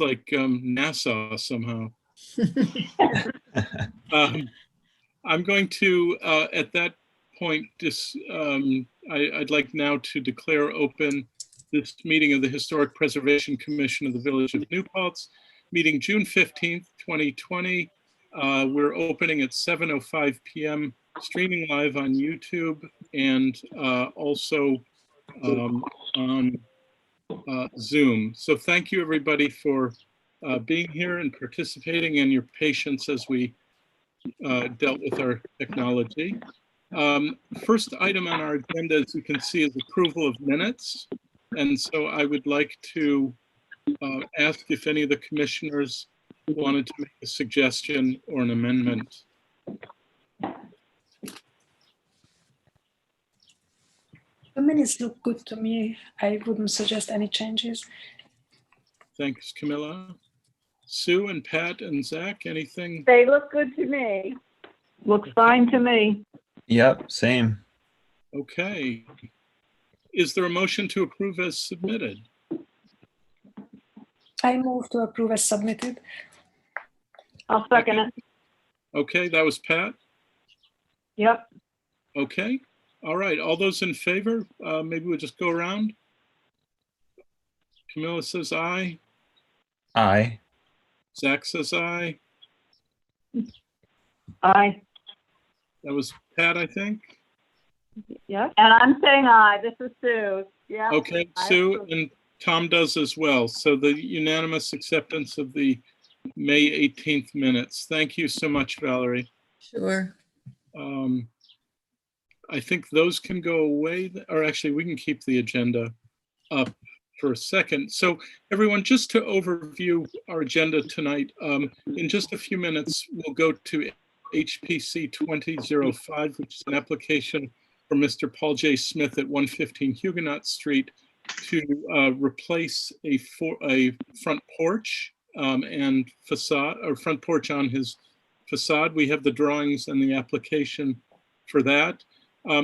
like Nassau somehow. I'm going to, at that point, I'd like now to declare open this meeting of the Historic Preservation Commission of the Village of New Paltz, meeting June 15th, 2020. We're opening at 7:05 p.m., streaming live on YouTube and also on Zoom. So thank you everybody for being here and participating and your patience as we dealt with our technology. First item on our agenda, as you can see, is approval of minutes. And so I would like to ask if any of the commissioners wanted to make a suggestion or an amendment. The minutes look good to me. I wouldn't suggest any changes. Thanks, Camilla. Sue and Pat and Zach, anything? They look good to me. Looks fine to me. Yep, same. Okay. Is there a motion to approve as submitted? I move to approve as submitted. I'll second it. Okay, that was Pat. Yep. Okay. All right. All those in favor, maybe we'll just go around. Camilla says aye. Aye. Zach says aye. Aye. That was Pat, I think. Yep. And I'm saying aye. This is Sue. Yeah. Okay, Sue and Tom does as well. So the unanimous acceptance of the May 18th minutes. Thank you so much, Valerie. Sure. I think those can go away, or actually we can keep the agenda up for a second. So everyone, just to overview our agenda tonight, in just a few minutes, we'll go to HPC 2005, which is an application for Mr. Paul J. Smith at 115 Huguenot Street to replace a front porch and facade, or front porch on his facade. We have the drawings and the application for that.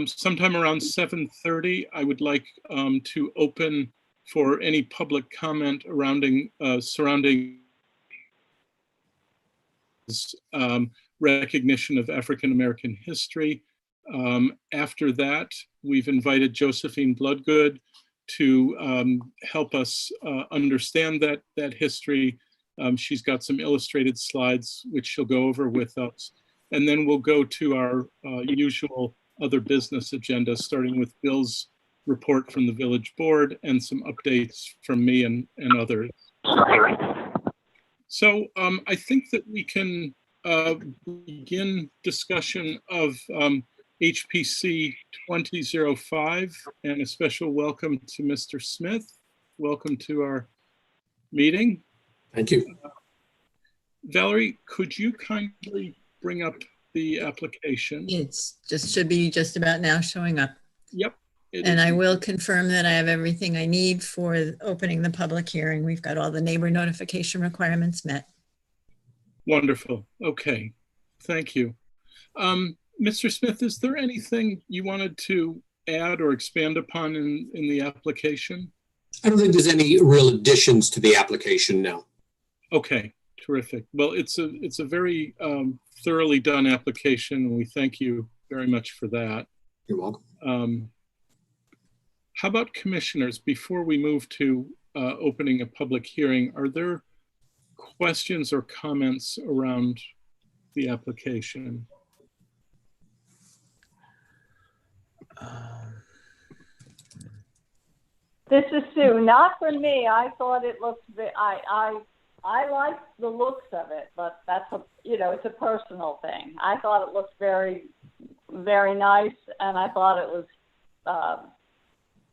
Sometime around 7:30, I would like to open for any public comment surrounding recognition of African American history. After that, we've invited Josephine Bloodgood to help us understand that history. She's got some illustrated slides which she'll go over with us. And then we'll go to our usual other business agenda, starting with Bill's report from the village board and some updates from me and others. So I think that we can begin discussion of HPC 2005 and a special welcome to Mr. Smith. Welcome to our meeting. Thank you. Valerie, could you kindly bring up the application? It's just should be just about now showing up. Yep. And I will confirm that I have everything I need for opening the public hearing. We've got all the neighbor notification requirements met. Wonderful. Okay. Thank you. Mr. Smith, is there anything you wanted to add or expand upon in the application? I don't think there's any real additions to the application now. Okay, terrific. Well, it's a very thoroughly done application, and we thank you very much for that. You're welcome. How about commissioners, before we move to opening a public hearing, are there questions or comments around the application? This is Sue. Not for me. I thought it looked. I liked the looks of it, but that's it's a personal thing. I thought it looked very, very nice, and I thought it was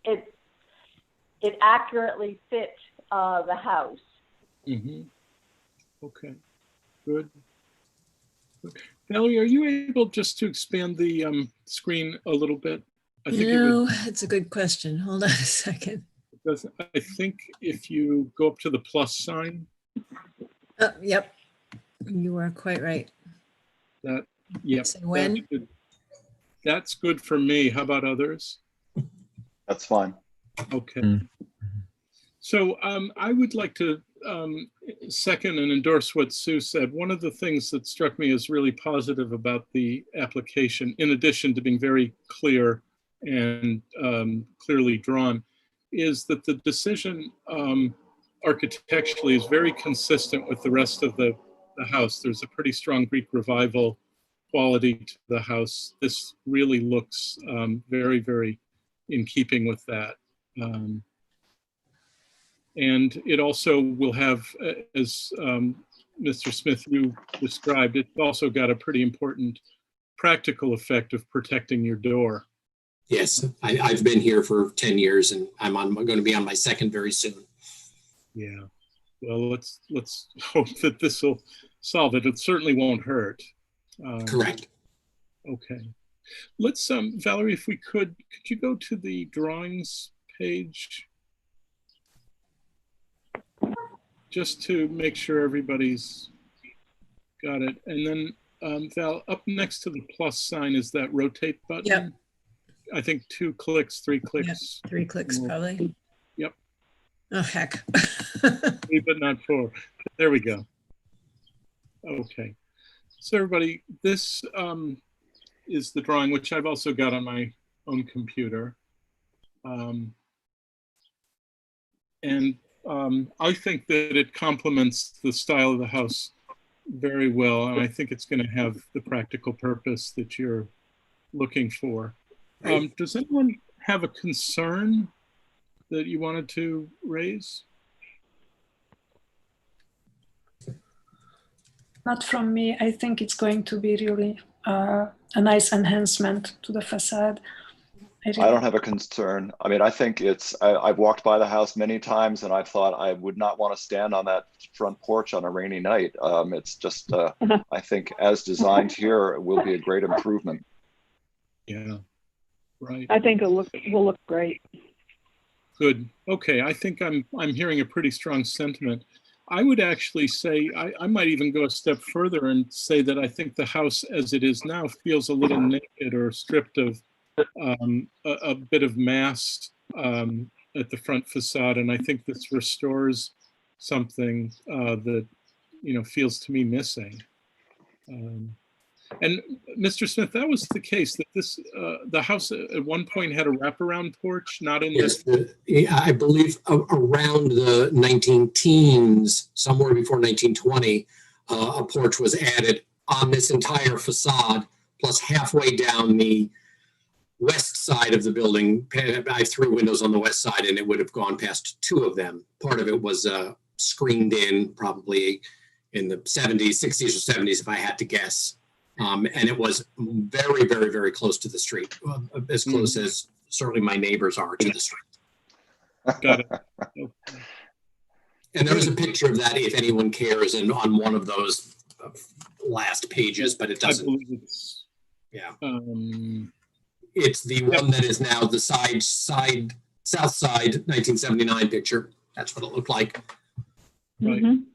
it accurately fit the house. Mm-hmm. Okay. Good. Valerie, are you able just to expand the screen a little bit? I think it's a good question. Hold on a second. I think if you go up to the plus sign. Yep, you are quite right. Yep. Say when? That's good for me. How about others? That's fine. Okay. So I would like to second and endorse what Sue said. One of the things that struck me as really positive about the application, in addition to being very clear and clearly drawn, is that the decision architecturally is very consistent with the rest of the house. There's a pretty strong Greek revival quality to the house. This really looks very, very in keeping with that. And it also will have, as Mr. Smith, you described, it's also got a pretty important practical effect of protecting your door. Yes, I've been here for 10 years and I'm going to be on my second very soon. Yeah. Well, let's hope that this will solve it. It certainly won't hurt. Correct. Okay. Let's, Valerie, if we could you go to the drawings page? Just to make sure everybody's got it. And then Val, up next to the plus sign is that rotate button. Yep. I think 2 clicks, 3 clicks. Yep, 3 clicks probably. Yep. Oh, heck. 3, but not 4. There we go. Okay. So everybody, this is the drawing, which I've also got on my own computer. I think that it complements the style of the house very well, and I think it's going to have the practical purpose that you're looking for. Does anyone have a concern that you wanted to raise? Not from me. I think it's going to be really a nice enhancement to the facade. I don't have a concern. I mean, I think I've walked by the house many times and I thought I would not want to stand on that front porch on a rainy night. It's just, I think as designed here, it will be a great improvement. Yeah, right. I think it will look great. Good. Okay, I think I'm hearing a pretty strong sentiment. I would actually say, I might even go a step further and say that I think the house as it is now feels a little naked or stripped of a bit of mass at the front facade, and I think this restores something that feels to me missing. And Mr. Smith, that was the case that this the house at one point had a wraparound porch, not in Yes, I believe around the 19 teens, somewhere before 1920, a porch was added on this entire facade, plus halfway down the west side of the building. I have 3 windows on the west side and it would have gone past 2 of them. Part of it was screened in probably in the 70s, 60s or 70s, if I had to guess. And it was very, very, very close to the street, as close as certainly my neighbors are to the street. Got it. Okay. And there is a picture of that if anyone cares, and on one of those last pages, but it I doesn't. believe it's, Yeah. It's the one that is now the south side 1979 picture. That's what it looked like. Right. Mhm.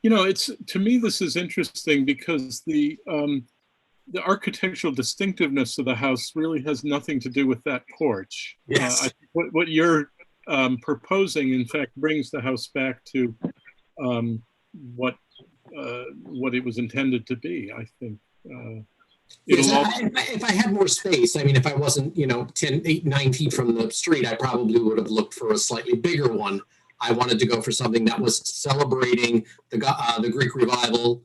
It's, to me, this is interesting because the architectural distinctiveness of the house really has nothing to do with that porch. Yes. I think what you're proposing, in fact, brings the house back to what it was intended to be, I think. Yes, if I had more space, I mean, if I wasn't, 8, 9 feet from the street, I probably would have looked for a slightly bigger one. I wanted to go for something that was celebrating the Greek Revival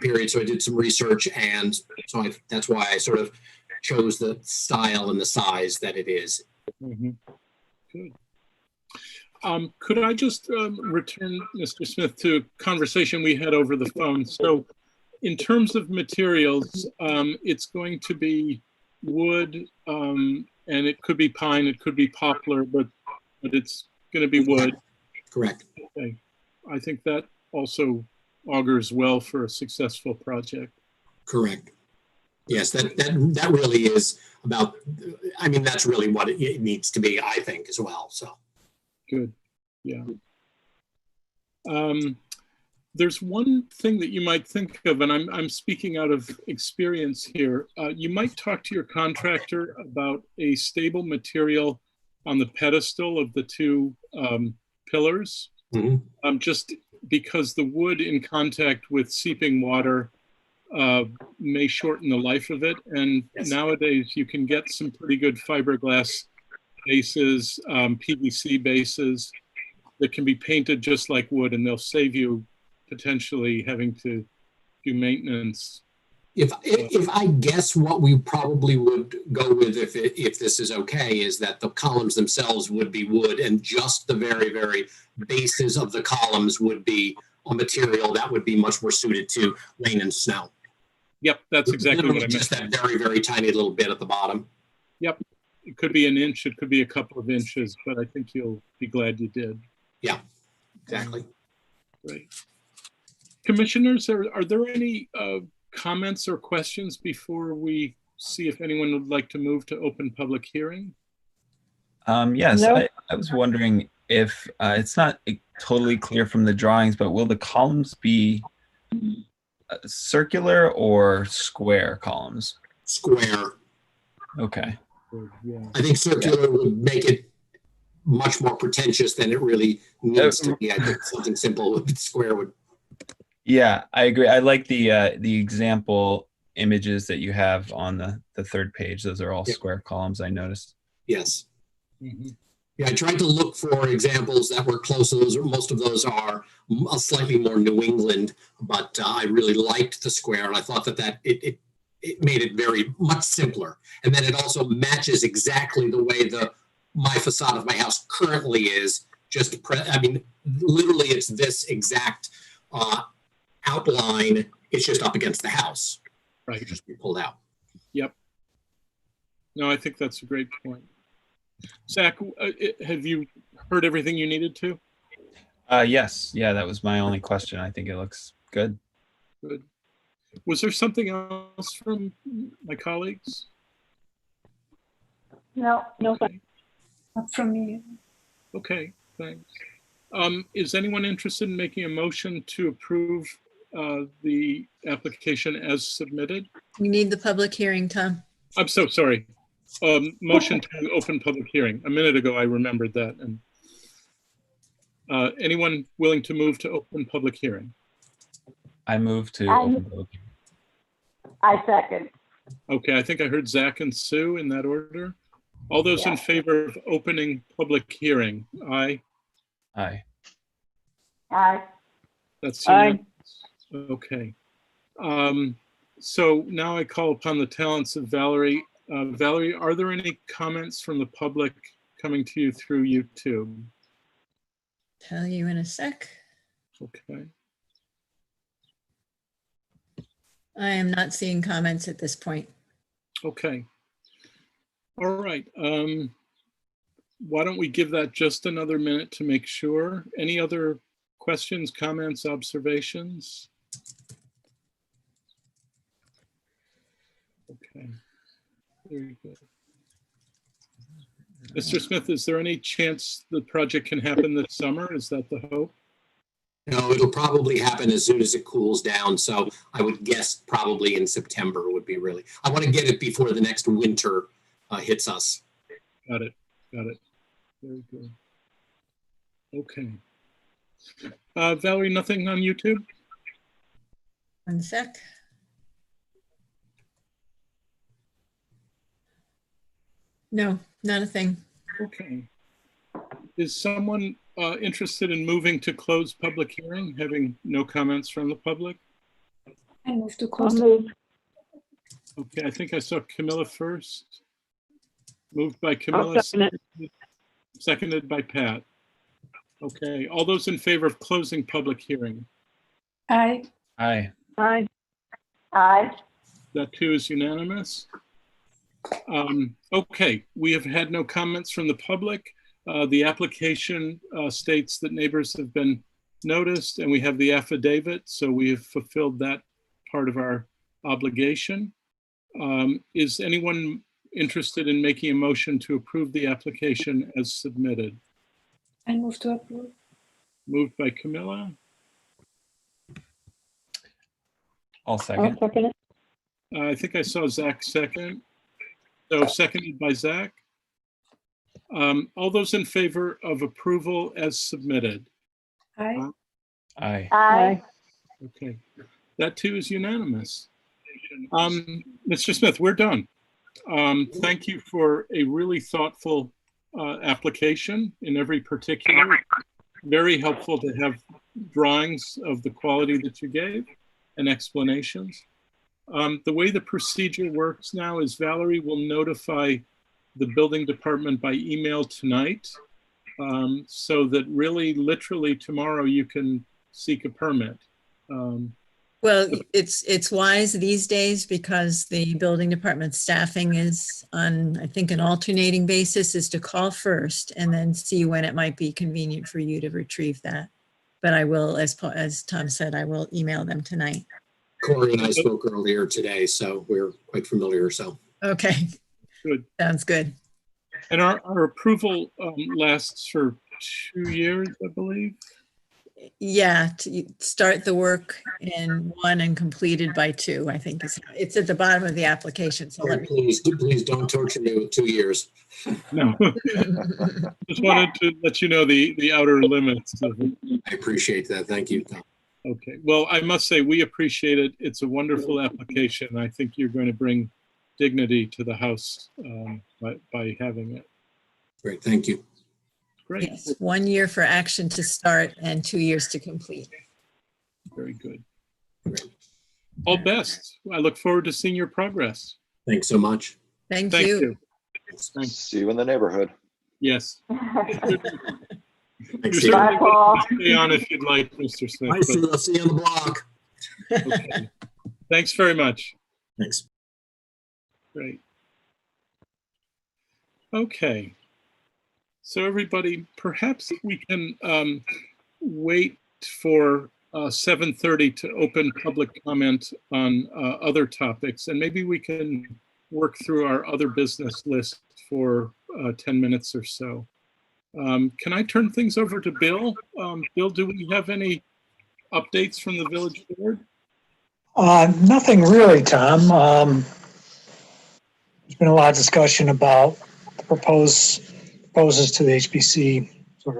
period. So I did some research, and so that's why I sort of chose the style and the size that it is. Mm-hmm. Good. Could I just return, Mr. Smith, to a conversation we had over the phone? So in terms of materials, it's going to be wood, and it could be pine, it could be poplar, but it's going to be wood. Correct. Okay. I think that also augurs well for a successful project. Correct. Yes, that really is about, I mean, that's really what it needs to be, I think, as well. So good. Yeah. There's one thing that you might think of, and I'm speaking out of experience here. You might talk to your contractor about a stable material on the pedestal of the two pillars. Mhm. Just because the wood in contact with seeping water may shorten the life of it. And Yes. nowadays you can get some pretty good fiberglass bases, PVC bases that can be painted just like wood, and they'll save you potentially having to do maintenance. If I guess what we probably would go with if this is okay, is that the columns themselves would be wood and just the very, very bases of the columns would be a material that would be much more suited to rain and snow. Yep, that's exactly what I Literally meant. just that very, very tiny little bit at the bottom. Yep, it could be an inch, it could be a couple of inches, but I think you'll be glad you did. Exactly. Right. Commissioners, are there any comments or questions before we see if anyone would like to move to open public hearing? Yes, No. I was wondering if it's not totally clear from the drawings, but will the columns be circular or square columns? Square. Okay. Yeah. I think circular would make it much more pretentious than it really needs to be. I think something simple with square would. Yeah, I agree. I like the example images that you have on the third page. Those are all Yeah. square columns, I noticed. Yes. Mhm. Yeah, I tried to look for examples that were close to those. Most of those are slightly more New England, but I really liked the square, and I thought that it made it very much simpler. And then it also matches exactly the way my facade of my house currently is. I mean, literally, it's this exact outline. It's just up against the house. Right. Just be pulled out. No, I think that's a great point. Zach, have you heard everything you needed to? Yes, yeah, that was my only question. I think it looks good. Good. Was there something else from my colleagues? No, Okay. Not from me. Okay, thanks. Is anyone interested in making a motion to approve the application as submitted? We need the public hearing, Tom. I'm so sorry. Motion to open public hearing. A minute ago, I remembered that. And anyone willing to move to open public hearing? I move to I- open public hearing. I second. Okay, I think I heard Zach and Sue in that order. All those in Yeah. favor of opening public hearing? Aye. Aye. Aye. That's Aye. unanimous. Okay. So now I call upon the talents of Valerie. Valerie, are there any comments from the public coming to you through YouTube? Tell you in a sec. Okay. I am not seeing comments at this point. Okay. All right. Why don't we give that just another minute to make sure? Any other questions, comments, observations? Okay. Very good. Mr. Smith, is there any chance the project can happen this summer? Is that the hope? No, it'll probably happen as soon as it cools down. So I would guess probably in September would be really. I want to get it before the next winter hits us. Got it. Got it. Very good. Okay. Valerie, nothing on YouTube? One sec. No, not a thing. Okay. Is someone interested in moving to close public hearing, having no comments from the public? I move to I'll close. move. Okay, I think I saw Camilla first. Moved by I'll Camilla, second it. seconded by Pat. Okay, all those in favor of closing public hearing? Aye. Aye. Aye. Aye. That too is unanimous. Okay, we have had no comments from the public. The application states that neighbors have been noticed, and we have the affidavit, so we have fulfilled that part of our obligation. Is anyone interested in making a motion to approve the application as submitted? I move to approve. Moved by Camilla, I'll I'll second. second it. I think I saw Zach second. So seconded by Zach. All those in favor of approval as submitted? Aye. Aye. Aye. Okay, that too is unanimous. Mr. Smith, we're done. Thank you for a really thoughtful application in every particular. Very helpful to have drawings of the quality that you gave and explanations. The way the procedure works now is Valerie will notify the building department by email tonight, so that really literally tomorrow you can seek a permit. Well, it's wise these days because the building department staffing is on, I think, an alternating basis, is to call first and then see when it might be convenient for you to retrieve that. But I will, as Tom said, I will email them tonight. Corey and I spoke earlier today, so we're quite familiar. So Okay. Good. Sounds good. And our approval lasts for 2 years, I believe. Yeah, to start the work in 1 and completed by 2, I think it's at the bottom of the application. So let me. please don't torture me with 2 years. No, just wanted to let you know the outer limits of it. I appreciate that. Thank you. Okay, well, I must say, we appreciate it. It's a wonderful application. I think you're going to bring dignity to the house by having it. Great. Thank you. Great. Yes, 1 year for action to start and 2 years to complete. Very good. All best. I look forward to seeing your progress. Thanks so much. Thank Thank you. you. Thanks. See you in the neighborhood. Yes. You're Thanks, certainly Bye, Paul. welcome to stay on if you'd like, Mr. Smith. Bye, Steve. I'll see you on the block. Okay. Thanks very much. Thanks. Great. Okay. So everybody, perhaps we can wait for 7:30 to open public comment on other topics, and maybe we can work through our other business list for 10 minutes or so. Can I turn things over to Bill? Bill, do we have any updates from the village board? Nothing really, Tom. There's been a lot of discussion about the proposes to the HPC sort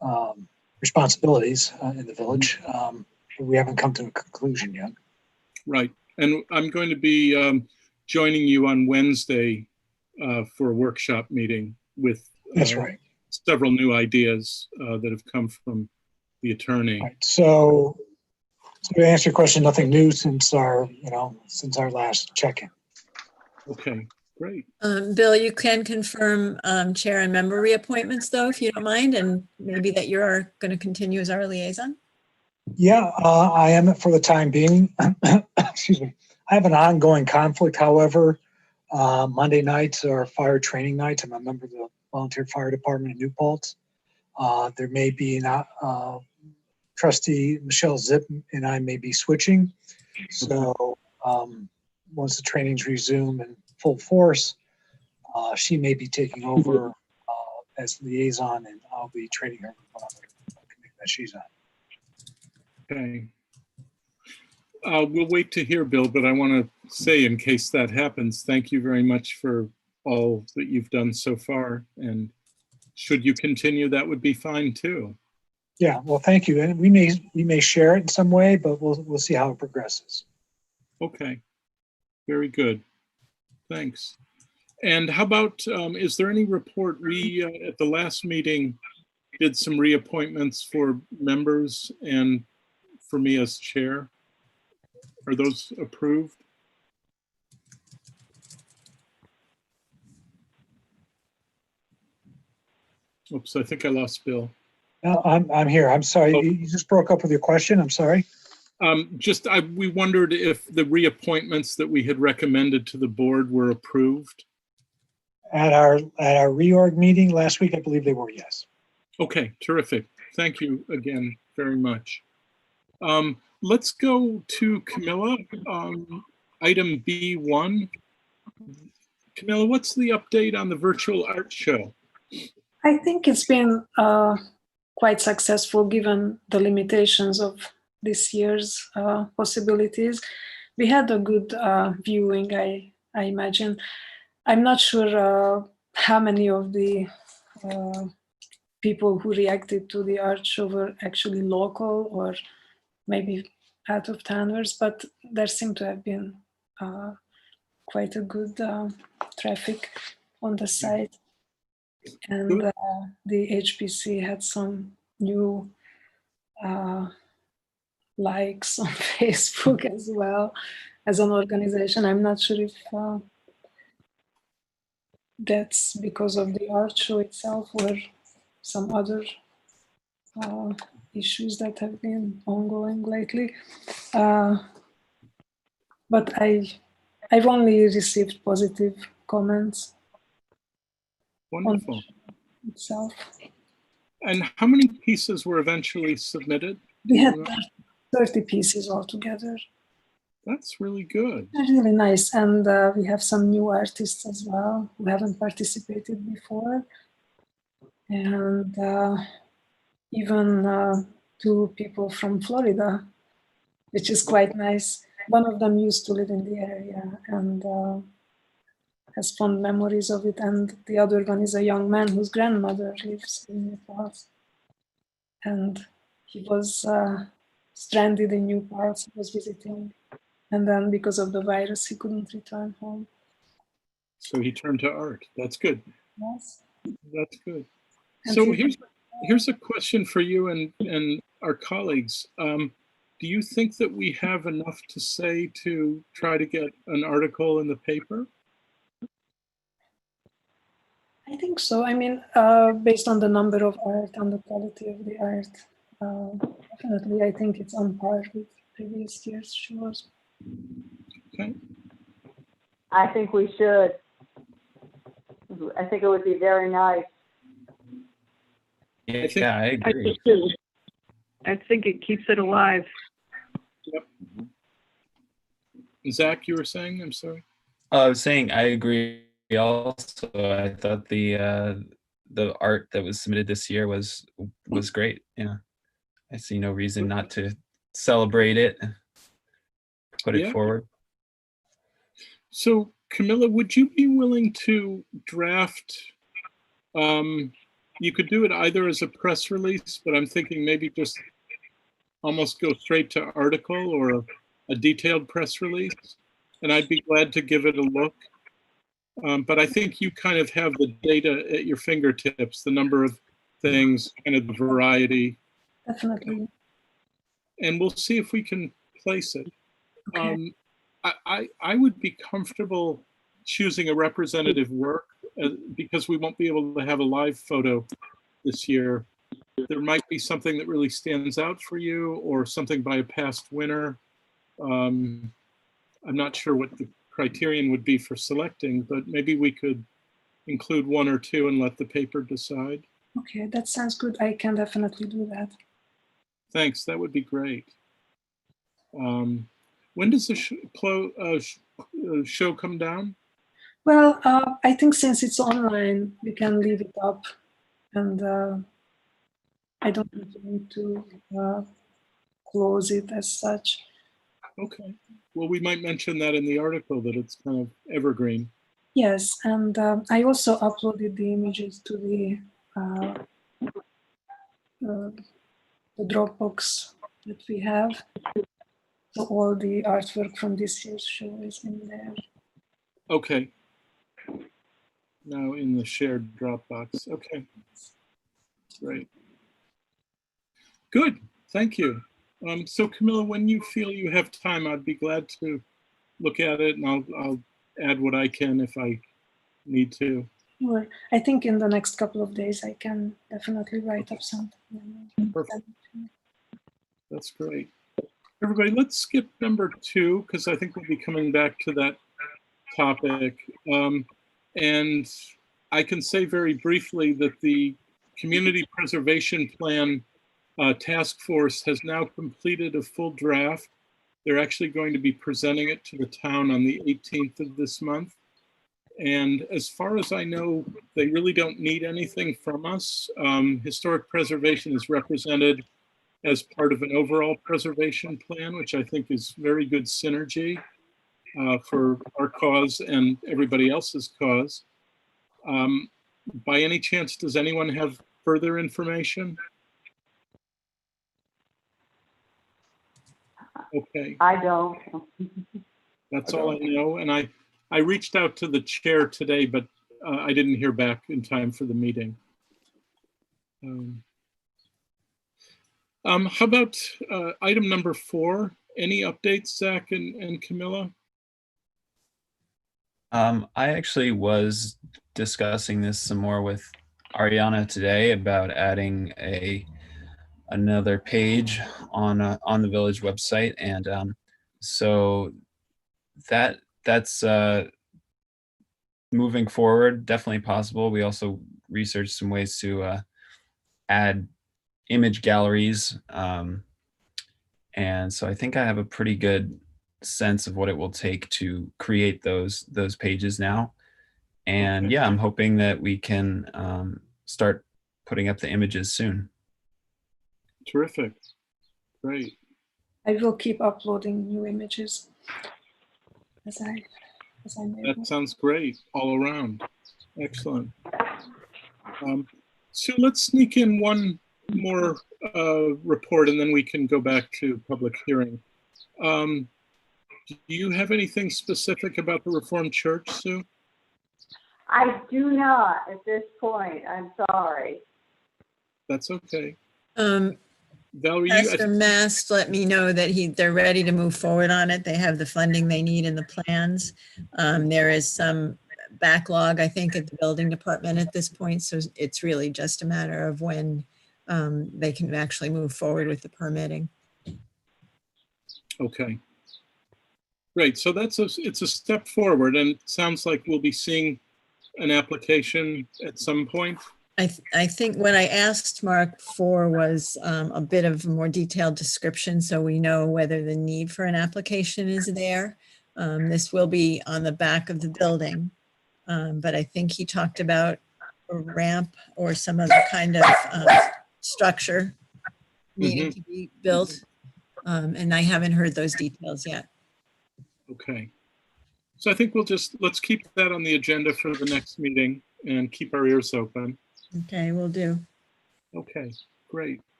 of responsibilities in the village. But we haven't come to a conclusion yet. Right. And I'm going to be joining you on Wednesday for a workshop meeting with That's right. several new ideas that have come from the attorney. Right. So to answer your question, nothing new since our last check-in. Okay, great. Bill, you can confirm chair and member reappointments though, if you don't mind, and maybe that you're going to continue as our liaison. Yeah, I am for the time being. Excuse me. I have an ongoing conflict, however. Monday nights are fire training nights. I'm a member of the volunteer fire department in New Paltz. There may be trustee Michelle Zip and I may be switching. So once the trainings resume in full force, she may be taking over as liaison, and I'll be training her on the committee that she's on. Okay. We'll wait to hear, Bill, but I want to say, in case that happens, thank you very much for all that you've done so far. And should you continue, that would be fine too. Yeah, well, thank you. And we may share it in some way, but we'll see how it progresses. Okay. Very good. Thanks. And how about, is there any report? We, at the last meeting, did some reappointments for members and for me as chair. Are those approved? Oops, I think I lost Bill. No, I'm here. I'm sorry. Oh. You just broke up with your question. I'm sorry. We wondered if the reappointments that we had recommended to the board were approved. At our reorg meeting last week, I believe they were, yes. Okay, terrific. Thank you again very much. Let's go to Camilla, item B1. Camilla, what's the update on the virtual art show? I think it's been quite successful given the limitations of this year's possibilities. We had a good viewing, I imagine. I'm not sure how many of the people who reacted to the art show were actually local or maybe out of towners, but there seemed to have been quite a good traffic on the site. And the HPC had some new likes on Facebook as well as an organization. I'm not sure if that's because of the art show itself or some other issues that have been ongoing lately. But I've only received positive comments Wonderful. on itself. And how many pieces were eventually submitted? We had 30 pieces altogether. That's really good. They're really nice. And we have some new artists as well who haven't participated before. And even 2 people from Florida, which is quite nice. One of them used to live in the area and has fond memories of it. And the other one is a young man whose grandmother lives in New Paltz. And he was stranded in New Paltz, he was visiting. And then because of the virus, he couldn't return home. So he turned to art. That's good. Yes. That's good. And So he- here's a question for you and our colleagues. Do you think that we have enough to say to try to get an article in the paper? I think so. I mean, based on the number of art and the quality of the art, definitely I think it's on par with previous year's shows. Okay. I think we should. I think it would be very nice. Yeah, I I agree. do too. I think it keeps it alive. Zach, you were saying, I'm sorry. I was saying I agree. Also, I thought the art that was submitted this year was great. Yeah, I see no reason not to celebrate it, put it Yeah. forward. So Camilla, would you be willing to draft, you could do it either as a press release, but I'm thinking maybe just almost go straight to article or a detailed press release. And I'd be glad to give it a look. But I think you kind of have the data at your fingertips, the number of things, kind of the variety, Definitely. and we'll see if we can place it. Okay. I would be comfortable choosing a representative work because we won't be able to have a live photo this year. There might be something that really stands out for you or something by a past winner. I'm not sure what the criterion would be for selecting, but maybe we could include 1 or 2 and let the paper decide. Okay, that sounds good. I can definitely do that. Thanks, that would be great. When does the show come down? Well, I think since it's online, we can leave it up, and I don't need to close it as such. Okay, well, we might mention that in the article that it's kind of evergreen. Yes, and I also uploaded the images to the Dropbox that we have. So all the artwork from this year's show is in there. Okay. Now in the shared Dropbox. Okay. Great. Good. Thank you. So Camilla, when you feel you have time, I'd be glad to look at it, and I'll add what I can if I need to. Sure. I think in the next couple of days I can definitely write up something. Perfect. That's great. Everybody, let's skip number 2 because I think we'll be coming back to that topic. And I can say very briefly that the Community Preservation Plan Task Force has now completed a full draft. They're actually going to be presenting it to the town on the 18th of this month. And as far as I know, they really don't need anything from us. Historic preservation is represented as part of an overall preservation plan, which I think is very good synergy for our cause and everybody else's cause. By any chance, does anyone have further information? Okay, I don't. that's all I know. And I reached out to the chair today, but I didn't hear back in time for the meeting. How about item number 4? Any updates, Zach and Camilla? I actually was discussing this some more with Ariana today about adding another page on the village website, and so that's moving forward, definitely possible. We also researched some ways to add image galleries, and so I think I have a pretty good sense of what it will take to create those pages now. And Okay. yeah, I'm hoping that we can start putting up the images soon. Terrific. Great. I will keep uploading new images as I make them. That sounds great all around. Excellent. So let's sneak in one more report and then we can go back to public hearing. Do you have anything specific about the Reformed Church, Sue? I do not at this point. I'm sorry. That's okay. Valerie, Pastor Mast let me know that they're ready to move forward on it. They have the funding they need in the plans. There is some backlog, I think, at the building department at this point. So it's really just a matter of when they can actually move forward with the permitting. Okay. Great. So it's a step forward, and it sounds like we'll be seeing an application at some point. I think what I asked Mark for was a bit of a more detailed description so we know whether the need for an application is there. This will be on the back of the building, but I think he talked about a ramp or some other kind of structure needing to be built, and I haven't heard those details yet. Okay. So I think let's keep that on the agenda for the next meeting and keep our ears open. Okay, will do. Okay, great.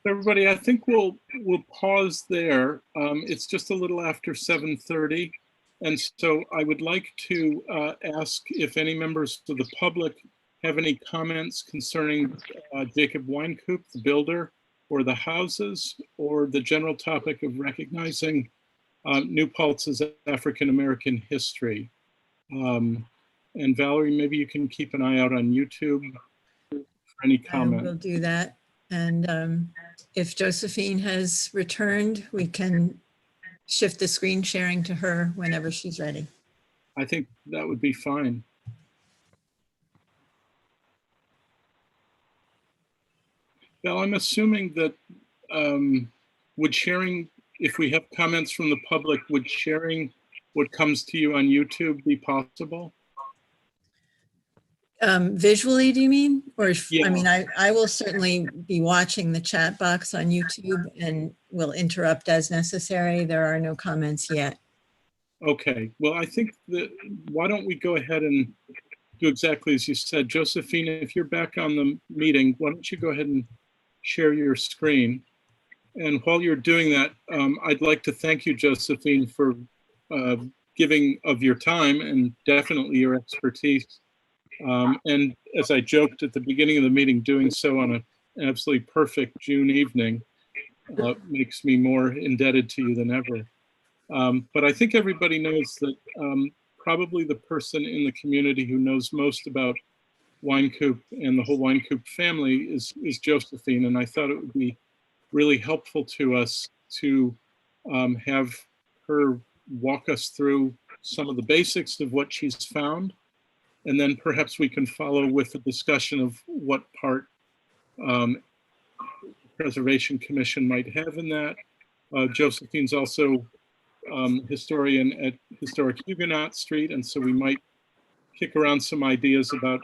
Everybody, I think we'll pause there. It's just a little after 7:30. And so I would like to ask if any members of the public have any comments concerning Jacob Wynkoop, the builder, or the houses, or the general topic of recognizing New Paltz's African-American history. And Valerie, maybe you can keep an eye out on YouTube for any comment. We'll do that. And if Josephine has returned, we can shift the screen sharing to her whenever she's ready. I think that would be fine. Val, I'm assuming that would sharing, if we have comments from the public, would sharing what comes to you on YouTube be possible? Visually, do you mean? Or Yeah. I mean, I will certainly be watching the chat box on YouTube and will interrupt as necessary. There are no comments yet. Okay, well, I think that why don't we go ahead and do exactly as you said. Josephine, if you're back on the meeting, why don't you go ahead and share your screen? And while you're doing that, I'd like to thank you, Josephine, for giving of your time and definitely your expertise. And as I joked at the beginning of the meeting, doing so on an absolutely perfect June evening makes me more indebted to you than ever. But I think everybody knows that probably the person in the community who knows most about Wynkoop and the whole Wynkoop family is Josephine. And I thought it would be really helpful to us to have her walk us through some of the basics of what she's found. And then perhaps we can follow with a discussion of what part the Preservation Commission might have in that. Josephine's also historian at Historic Huguenot Street, and so we might kick around some ideas about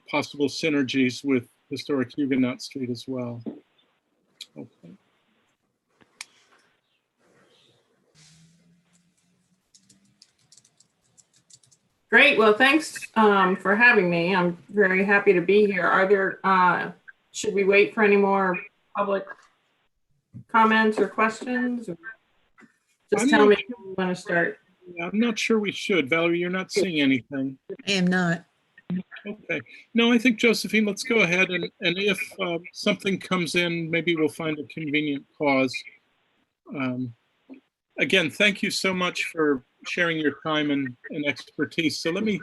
possible synergies with Historic Huguenot Street as well. Okay. Great. Well, thanks for having me. I'm very happy to be here. Are there, should we wait for any more public comments or questions? Or just I'm tell not me if you want to start. I'm not sure we should. Valerie, you're not seeing anything. I am not. Okay. No, I think Josephine, let's go ahead and if something comes in, maybe we'll find a convenient pause. Again, thank you so much for sharing your time and expertise. So let me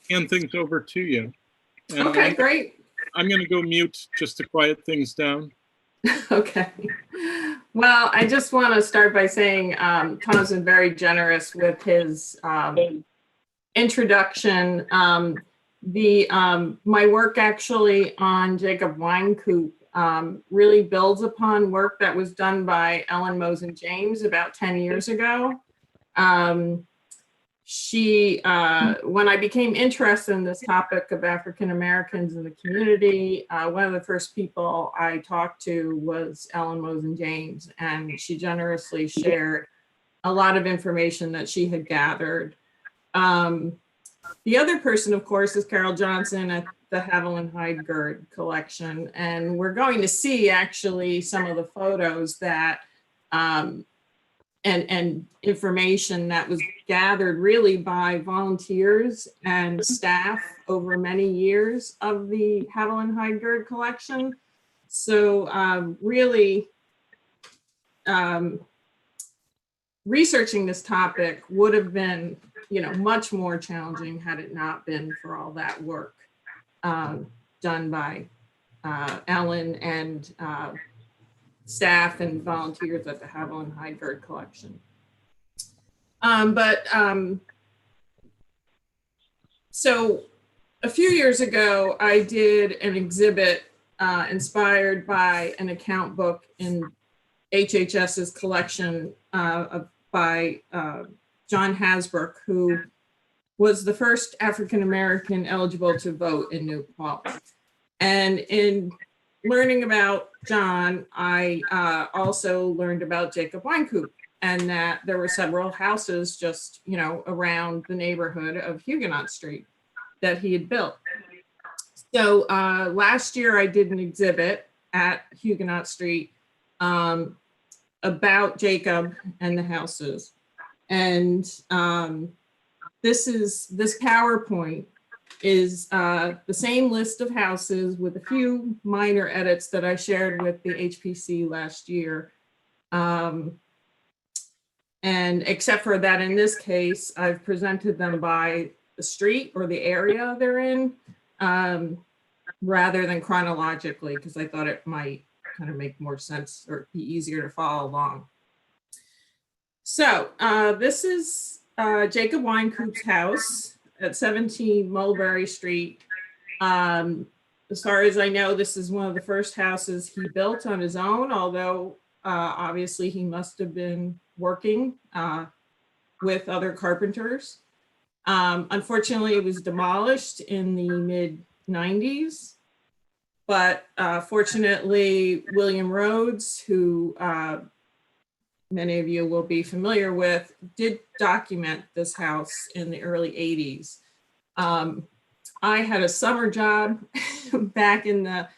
hand things over to you. And Okay, great. I'm going to go mute just to quiet things down. Okay. Well, I just want to start by saying Tom's been very generous with his introduction. My work actually on Jacob Wynkoop really builds upon work that was done by Ellen Mosen-James about 10 years ago. When I became interested in this topic of African Americans in the community, one of the first people I talked to was Ellen Mosen-James, and she generously shared a lot of information that she had gathered. The other person, of course, is Carol Johnson at the Haviland Heidgerd collection, and we're going to see actually some of the photos that and information that was gathered really by volunteers and staff over many years of the Haviland Heidgerd collection. So really researching this topic would have been, much more challenging had it not been for all that work done by Ellen and staff and volunteers at the Haviland Heidgerd collection. So a few years ago, I did an exhibit inspired by an account book in HHS's collection by John Hasbrook, who was the first African-American eligible to vote in New Paltz. And in learning about John, I also learned about Jacob Wynkoop, and that there were several houses just, around the neighborhood of Huguenot Street that he had built. So last year I did an exhibit at Huguenot Street about Jacob and the houses. And this PowerPoint is the same list of houses with a few minor edits that I shared with the HPC last year. And except for that, in this case, I've presented them by the street or the area they're in, rather than chronologically, because I thought it might kind of make more sense or be easier to follow along. So this is Jacob Wynkoop's house at 17 Mulberry Street. As far as I know, this is one of the first houses he built on his own, although obviously he must have been working with other carpenters. Unfortunately, it was demolished in the mid-90s, but fortunately, William Rhodes, who many of you will be familiar with, did document this house in the early 80s. I had a summer job back in the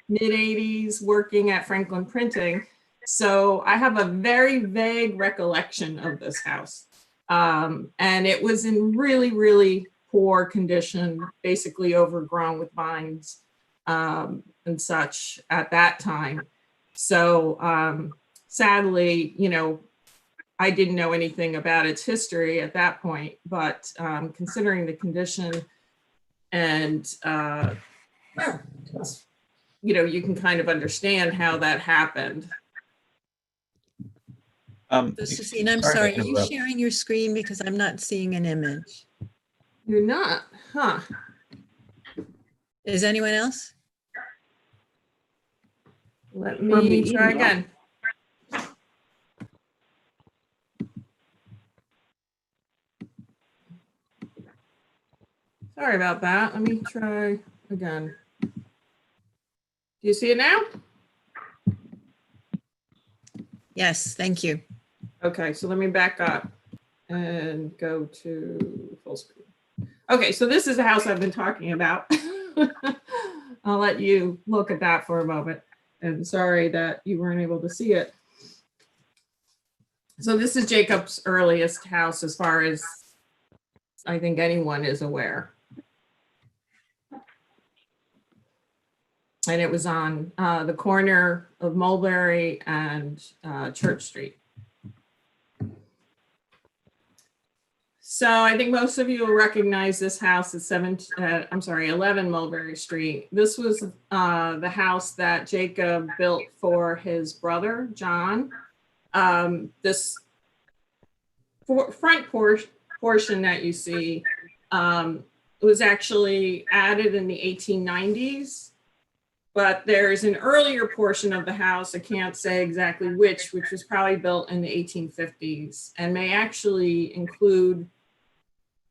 mid 80s working at Franklin Printing. So I have a very vague recollection of this house. And it was in really, really poor condition, basically overgrown with vines and such at that time. So sadly, I didn't know anything about its history at that point, but considering the condition and, you can kind of understand how that happened. Josephine, I'm sorry, are you sharing your screen because I'm not seeing an image? You're not, huh? Is anyone else? Let me try again. Sorry about that. Let me try again. Do you see it now? Yes, thank you. Okay, so let me back up and go to full screen. Okay, so this is the house I've been talking about. I'll let you look at that for a moment. And sorry that you weren't able to see it. So this is Jacob's earliest house as far as I think anyone is aware. And it was on the corner of Mulberry and Church Street. So I think most of you will recognize this house at 11 Mulberry Street. This was the house that Jacob built for his brother, John. This front portion that you see was actually added in the 1890s, but there's an earlier portion of the house, I can't say exactly which was probably built in the 1850s and may actually include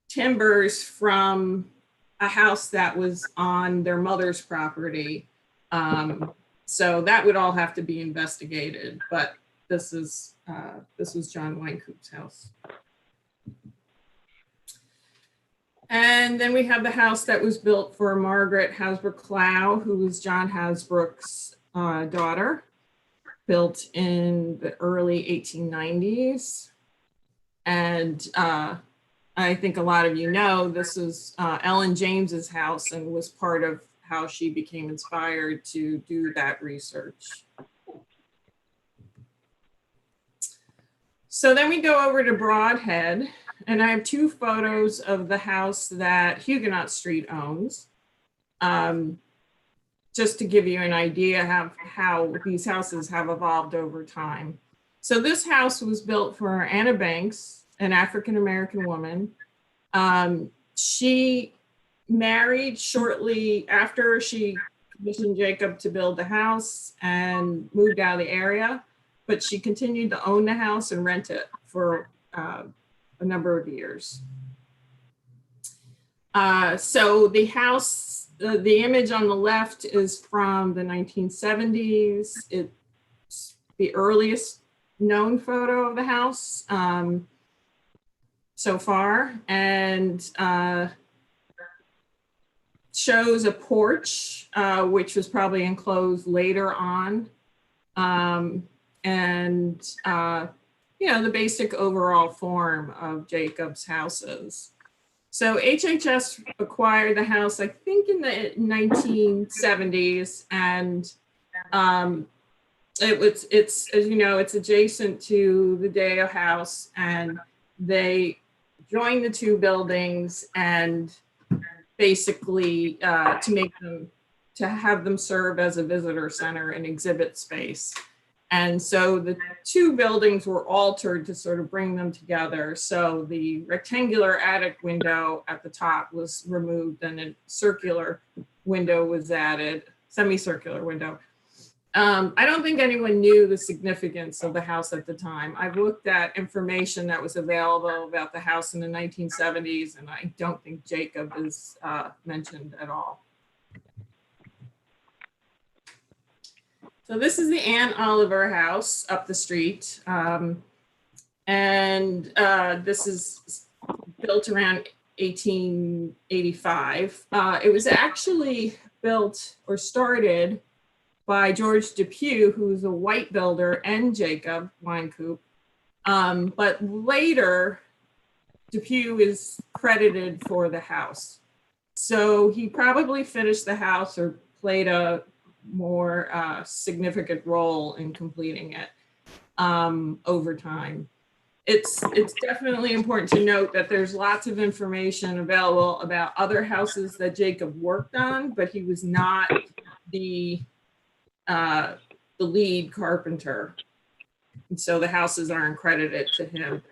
timbers from a house that was on their mother's property. So that would all have to be investigated, but this was John Wynkoop's house. And then we have the house that was built for Margaret Hasbrook Clow, who was John Hasbrook's daughter, built in the early 1890s. And I think a lot of you know, this is Ellen James's house and was part of how she became inspired to do that research. So then we go over to Broadhead, and I have two photos of the house that Huguenot Street owns, just to give you an idea of how these houses have evolved over time. So this house was built for Anna Banks, an African-American woman. She married shortly after she commissioned Jacob to build the house and moved out of the area, but she continued to own the house and rent it for a number of years. So the house, the image on the left is from the 1970s. It's the earliest known photo of the house so far, and shows a porch, which was probably enclosed later on. You know, the basic overall form of Jacob's houses. So HHS acquired the house, I think in the 1970s, and it's, as you know, it's adjacent to the Deo House, and they joined the two buildings and basically to have them serve as a visitor center and exhibit space. And so the two buildings were altered to sort of bring them together. So the rectangular attic window at the top was removed and a circular window was added, semicircular window. I don't think anyone knew the significance of the house at the time. I've looked at information that was available about the house in the 1970s, and I don't think Jacob is mentioned at all. So this is the Ann Oliver house up the street. This is built around 1885. It was actually built or started by George Depew, who was a white builder, and Jacob Wynkoop. But later, Depew is credited for the house. So he probably finished the house or played a more significant role in completing it over time. It's definitely important to note that there's lots of information available about other houses that Jacob worked on, but he was not the lead carpenter. And so the houses aren't credited to him.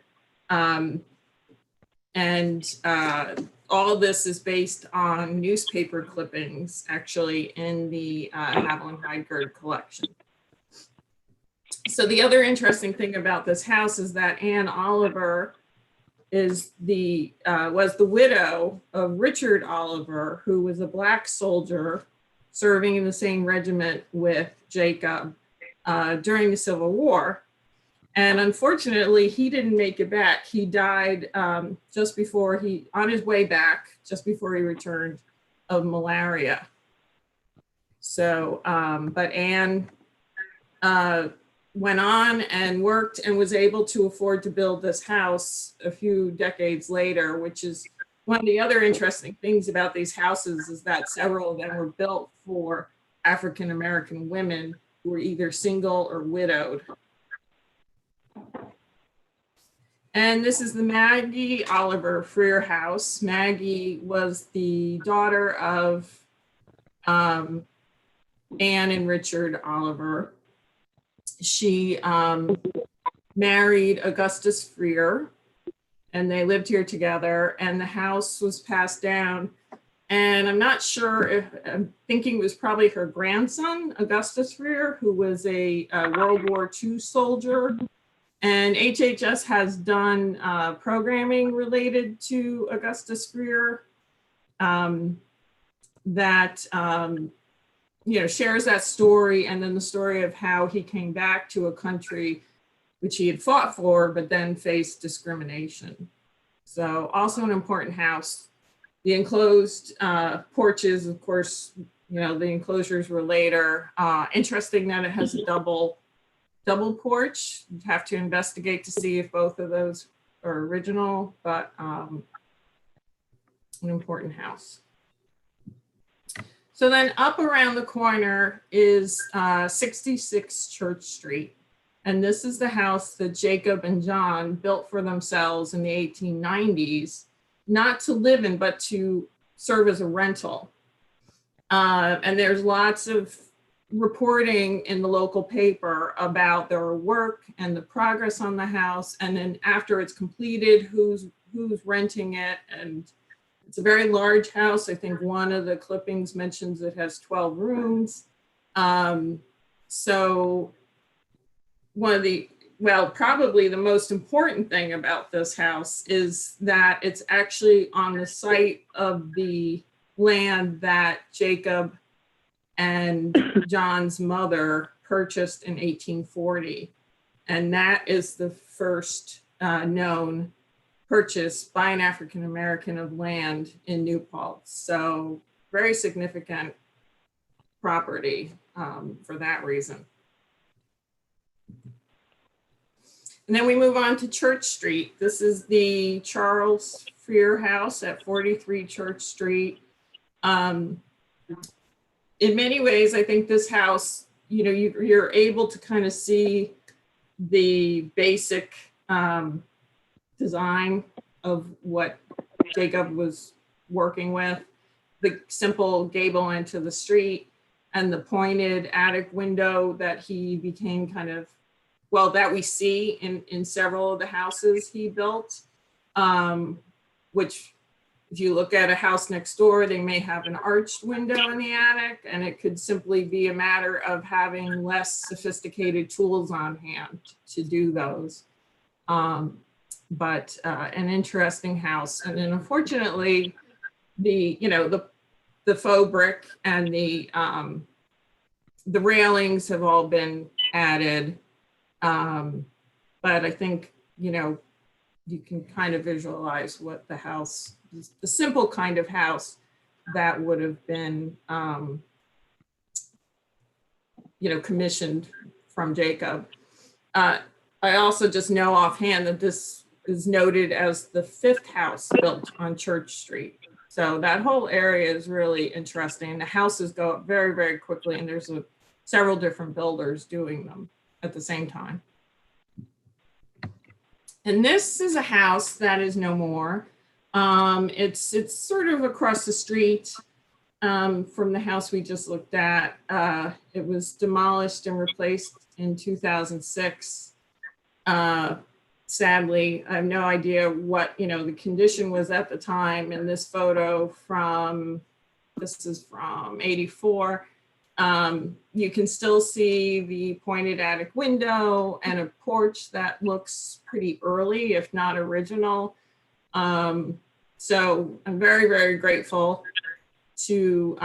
All this is based on newspaper clippings, actually, in the Haviland Heidgerd collection. So the other interesting thing about this house is that Ann Oliver was the widow of Richard Oliver, who was a Black soldier serving in the same regiment with Jacob during the Civil War. And unfortunately, he didn't make it back. He died on his way back, just before he returned, of malaria. So, but Anne went on and worked and was able to afford to build this house a few decades later, which is one of the other interesting things about these houses, is that several of them were built for African-American women who were either single or widowed. And this is the Maggie Oliver Freer house. Maggie was the daughter of Anne and Richard Oliver. She married Augustus Freer, and they lived here together, and the house was passed down. And I'm not sure if, I'm thinking it was probably her grandson, Augustus Freer, who was a World War II soldier. And HHS has done programming related to Augustus Freer that shares that story, and then the story of how he came back to a country which he had fought for, but then faced discrimination. So also an important house. The enclosed porches, of course, the enclosures were later. Interesting that it has a double porch. You'd have to investigate to see if both of those are original, but an important house. So then up around the corner is 66 Church Street. And this is the house that Jacob and John built for themselves in the 1890s, not to live in, but to serve as a rental. And there's lots of reporting in the local paper about their work and the progress on the house. And then after it's completed, who's renting it. And it's a very large house. I think one of the clippings mentions it has 12 rooms. So probably the most important thing about this house is that it's actually on the site of the land that Jacob and John's mother purchased in 1840. And that is the first known purchase by an African-American of land in New Paltz. So very significant property for that reason. And then we move on to Church Street. This is the Charles Freer house at 43 Church Street. In many ways, I think this house, you're able to kind of see the basic design of what Jacob was working with, the simple gable end to the street and the pointed attic window that he became that we see in several of the houses he built, which if you look at a house next door, they may have an arched window in the attic, and it could simply be a matter of having less sophisticated tools on hand to do those. But an interesting house. And then unfortunately, the faux brick and the railings have all been added. But I think, you can kind of visualize what the house, the simple kind of house that would have been, commissioned from Jacob. I also just know offhand that this is noted as the 5th house built on Church Street. So that whole area is really interesting. The houses go up very, very quickly, and there's several different builders doing them at the same time. And this is a house that is no more. It's sort of across the street from the house we just looked at. It was demolished and replaced in 2006. Sadly, I have no idea what the condition was at the time. In this photo this is from '84. You can still see the pointed attic window and a porch that looks pretty early, if not original. So I'm very, very grateful to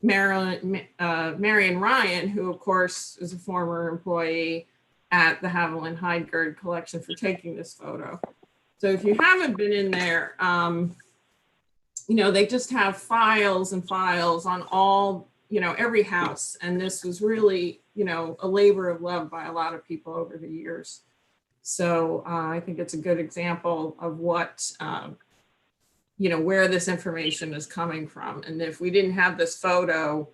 Marion Ryan, who of course is a former employee at the Haviland Heidgerd collection for taking this photo. So if you haven't been in there, you know, they just have files and files on all, you know, every house. And this was really, you know, a labor of love by a lot of people over the years. So I think it's a good example of what, you know, where this information is coming from. And if we didn't have this photo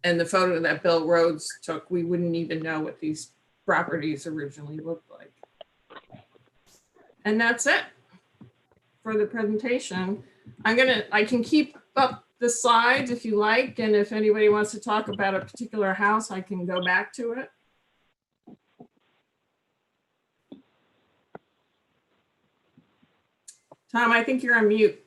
and the photo that Bill Rhodes took, we wouldn't even know what these properties originally looked like. And that's it for the presentation. I can keep up the slides if you like, and if anybody wants to talk about a particular house, I can go back to it. Tom, I think you're on mute.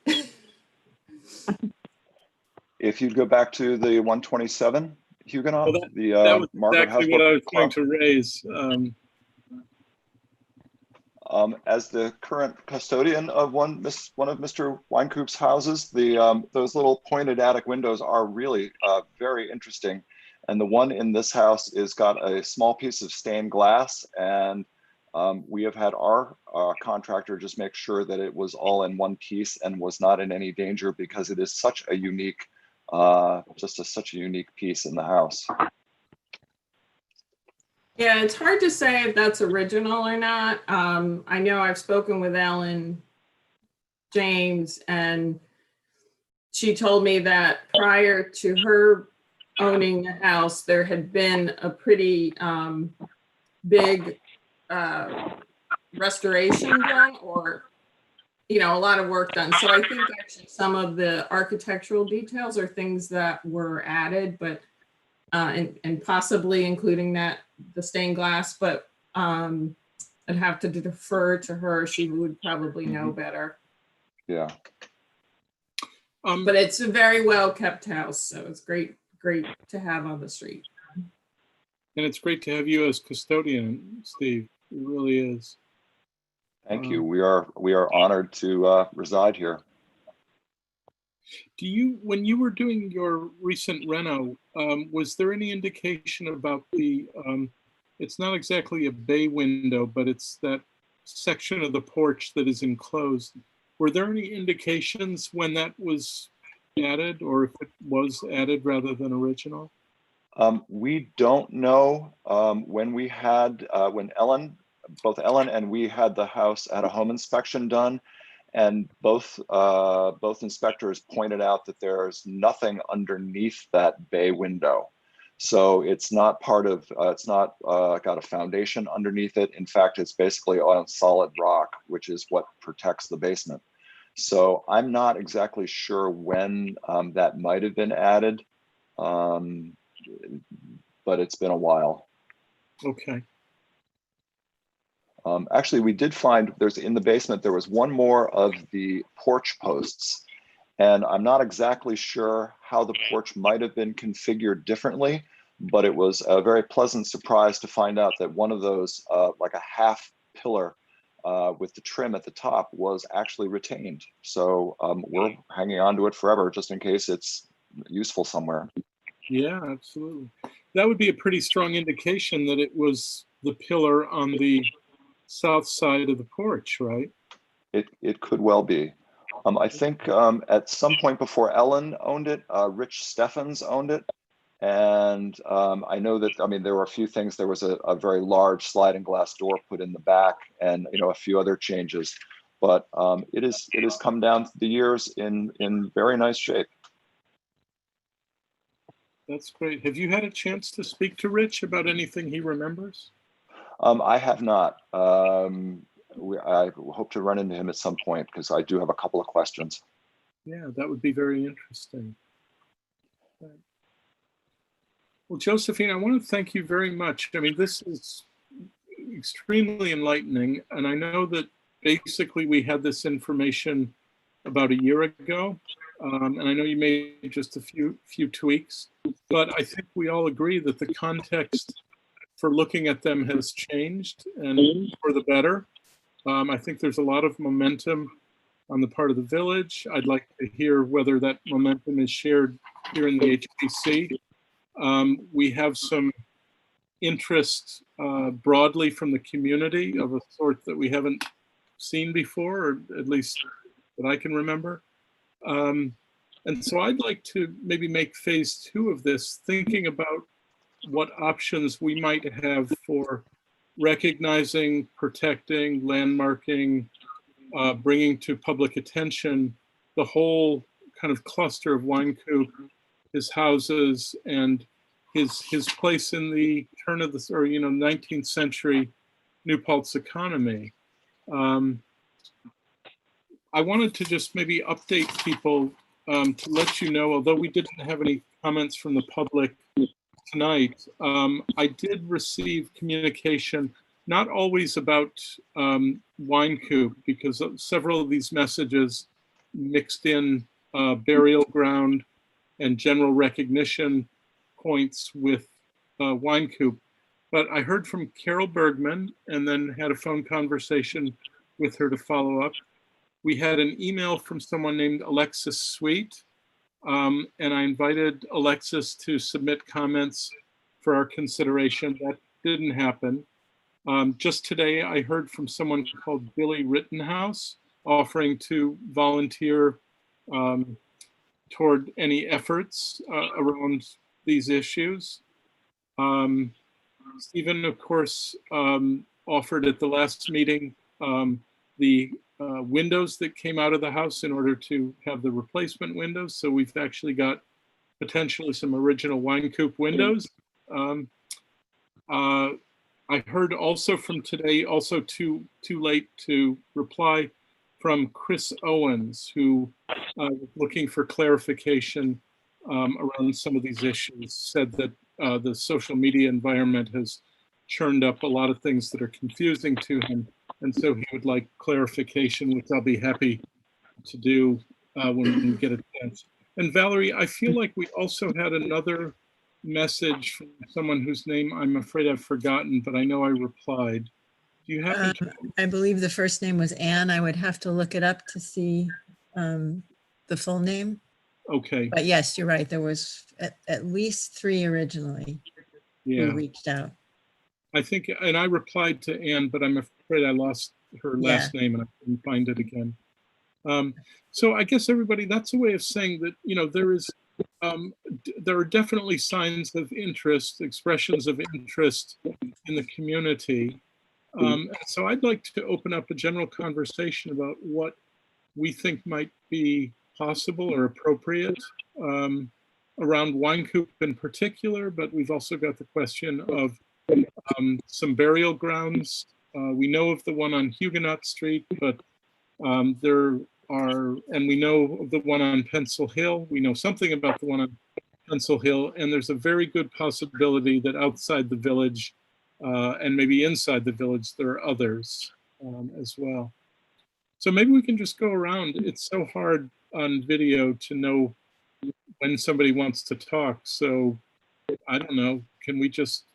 If you'd go back to the 127, Huguenot, Well, that the was Margaret exactly what I was Hasbrook going Club. to raise. As the current custodian of one of Mr. Weinkoop's houses, those little pointed attic windows are really very interesting. And the one in this house is got a small piece of stained glass, and we have had our contractor just make sure that it was all in one piece and was not in any danger, because it is such a unique, such a unique piece in the house. Yeah, it's hard to say if that's original or not. I know I've spoken with Ellen James, and she told me that prior to her owning the house, there had been a pretty big restoration done, or, you know, a lot of work done. So I think actually some of the architectural details are things that were added, but and possibly including the stained glass, but I'd have to defer to her. She would probably know better. Yeah. But it's a very well kept house, so it's great to have on the street. And it's great to have you as custodian, Steve. It really is. Thank you. We are honored to reside here. When you were doing your recent reno, was there any indication about it's not exactly a bay window, but it's that section of the porch that is enclosed. Were there any indications when that was added, or if it was added rather than original? We don't know when both Ellen and we had the house at a home inspection done, and both inspectors pointed out that there's nothing underneath that bay window. So it's not part of, it's not got a foundation underneath it. In fact, it's basically on solid rock, which is what protects the basement. So I'm not exactly sure when that might have been added, but it's been a while. Okay. Actually, we did find in the basement, there was one more of the porch posts, and I'm not exactly sure how the porch might have been configured differently, but it was a very pleasant surprise to find out that one of those, like a half pillar with the trim at the top, was actually retained. So we're hanging on to it forever, just in case it's useful somewhere. Yeah, absolutely. That would be a pretty strong indication that it was the pillar on the south side of the porch, right? It could well be. I think at some point before Ellen owned it, Rich Steffens owned it. And I know that, there were a few things. There was a very large sliding glass door put in the back, and, a few other changes. But it has come down the years in very nice shape. That's great. Have you had a chance to speak to Rich about anything he remembers? I have not. I hope to run into him at some point, because I do have a couple of questions. Yeah, that would be very interesting. Well, Josephine, I want to thank you very much. This is extremely enlightening. And I know that basically we had this information about a year ago. And I know you made just a few tweaks, but I think we all agree that the context for looking at them has changed, and for the better. I think there's a lot of momentum on the part of the village. I'd like to hear whether that momentum is shared here in the HPC. We have some interest broadly from the community of a sort that we haven't seen before, or at least that I can remember. And so I'd like to maybe make phase 2 of this, thinking about what options we might have for recognizing, protecting, landmarking, bringing to public attention the whole kind of cluster of Wynkoop, his houses, and his place in the turn of the 19th century New Paltz economy. I wanted to just maybe update people to let you know, although we didn't have any comments from the public tonight, I did receive communication, not always about Wynkoop, because several of these messages mixed in burial ground and general recognition points with Wynkoop. But I heard from Carol Bergman and then had a phone conversation with her to follow up. We had an email from someone named Alexis Sweet, and I invited Alexis to submit comments for our consideration. That didn't happen. Just today, I heard from someone called Billy Rittenhouse offering to volunteer toward any efforts around these issues. Stephen, of course, offered at the last meeting the windows that came out of the house in order to have the replacement windows. So we've actually got potentially some original Wynkoop windows. I heard also from today, also too late to reply, from Chris Owens, who was looking for clarification around some of these issues, said that the social media environment has churned up a lot of things that are confusing to him. And so he would like clarification, which I'll be happy to do when we get a chance. And Valerie, I feel like we also had another message from someone whose name I'm afraid I've forgotten, but I know I replied. Do you happen to? I believe the first name was Anne. I would have to look it up to see the full name. Okay. But yes, you're right. There was at least 3 originally who reached out. I think, and I replied to Anne, but I'm afraid I lost her last name and I couldn't find it again. So I guess everybody, that's a way of saying that, you know, there are definitely signs of interest, expressions of interest in the community. So I'd like to open up a general conversation about what we think might be possible or appropriate around Wynkoop in particular, but we've also got the question of some burial grounds. We know of the one on Huguenot Street, but there are, and we know of the one on Pencil Hill. We know something about the one on Pencil Hill, and there's a very good possibility that outside the village and maybe inside the village, there are others as well. So maybe we can just go around. It's so hard on video to know when somebody wants to talk. So I don't know, can we just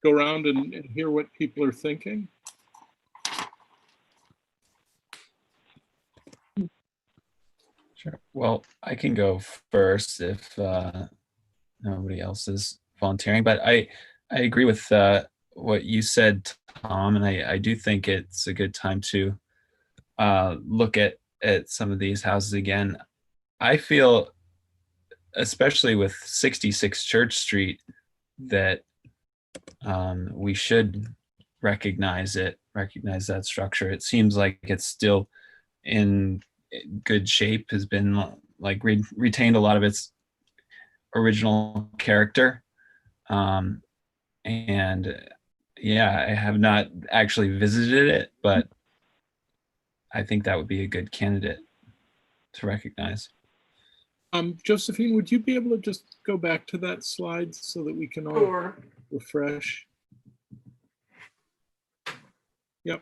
go around and hear what people are thinking? Sure. Well, I can go first if nobody else is volunteering, but I agree with what you said, Tom, and I do think it's a good time to look at some of these houses again. I feel, especially with 66 Church Street, that we should recognize that structure. It seems like it's still in good shape, has been like retained a lot of its original character. And yeah, I have not actually visited it, but I think that would be a good candidate to recognize. Josephine, would you be able to just go back to that slide so that we can all refresh? Yep.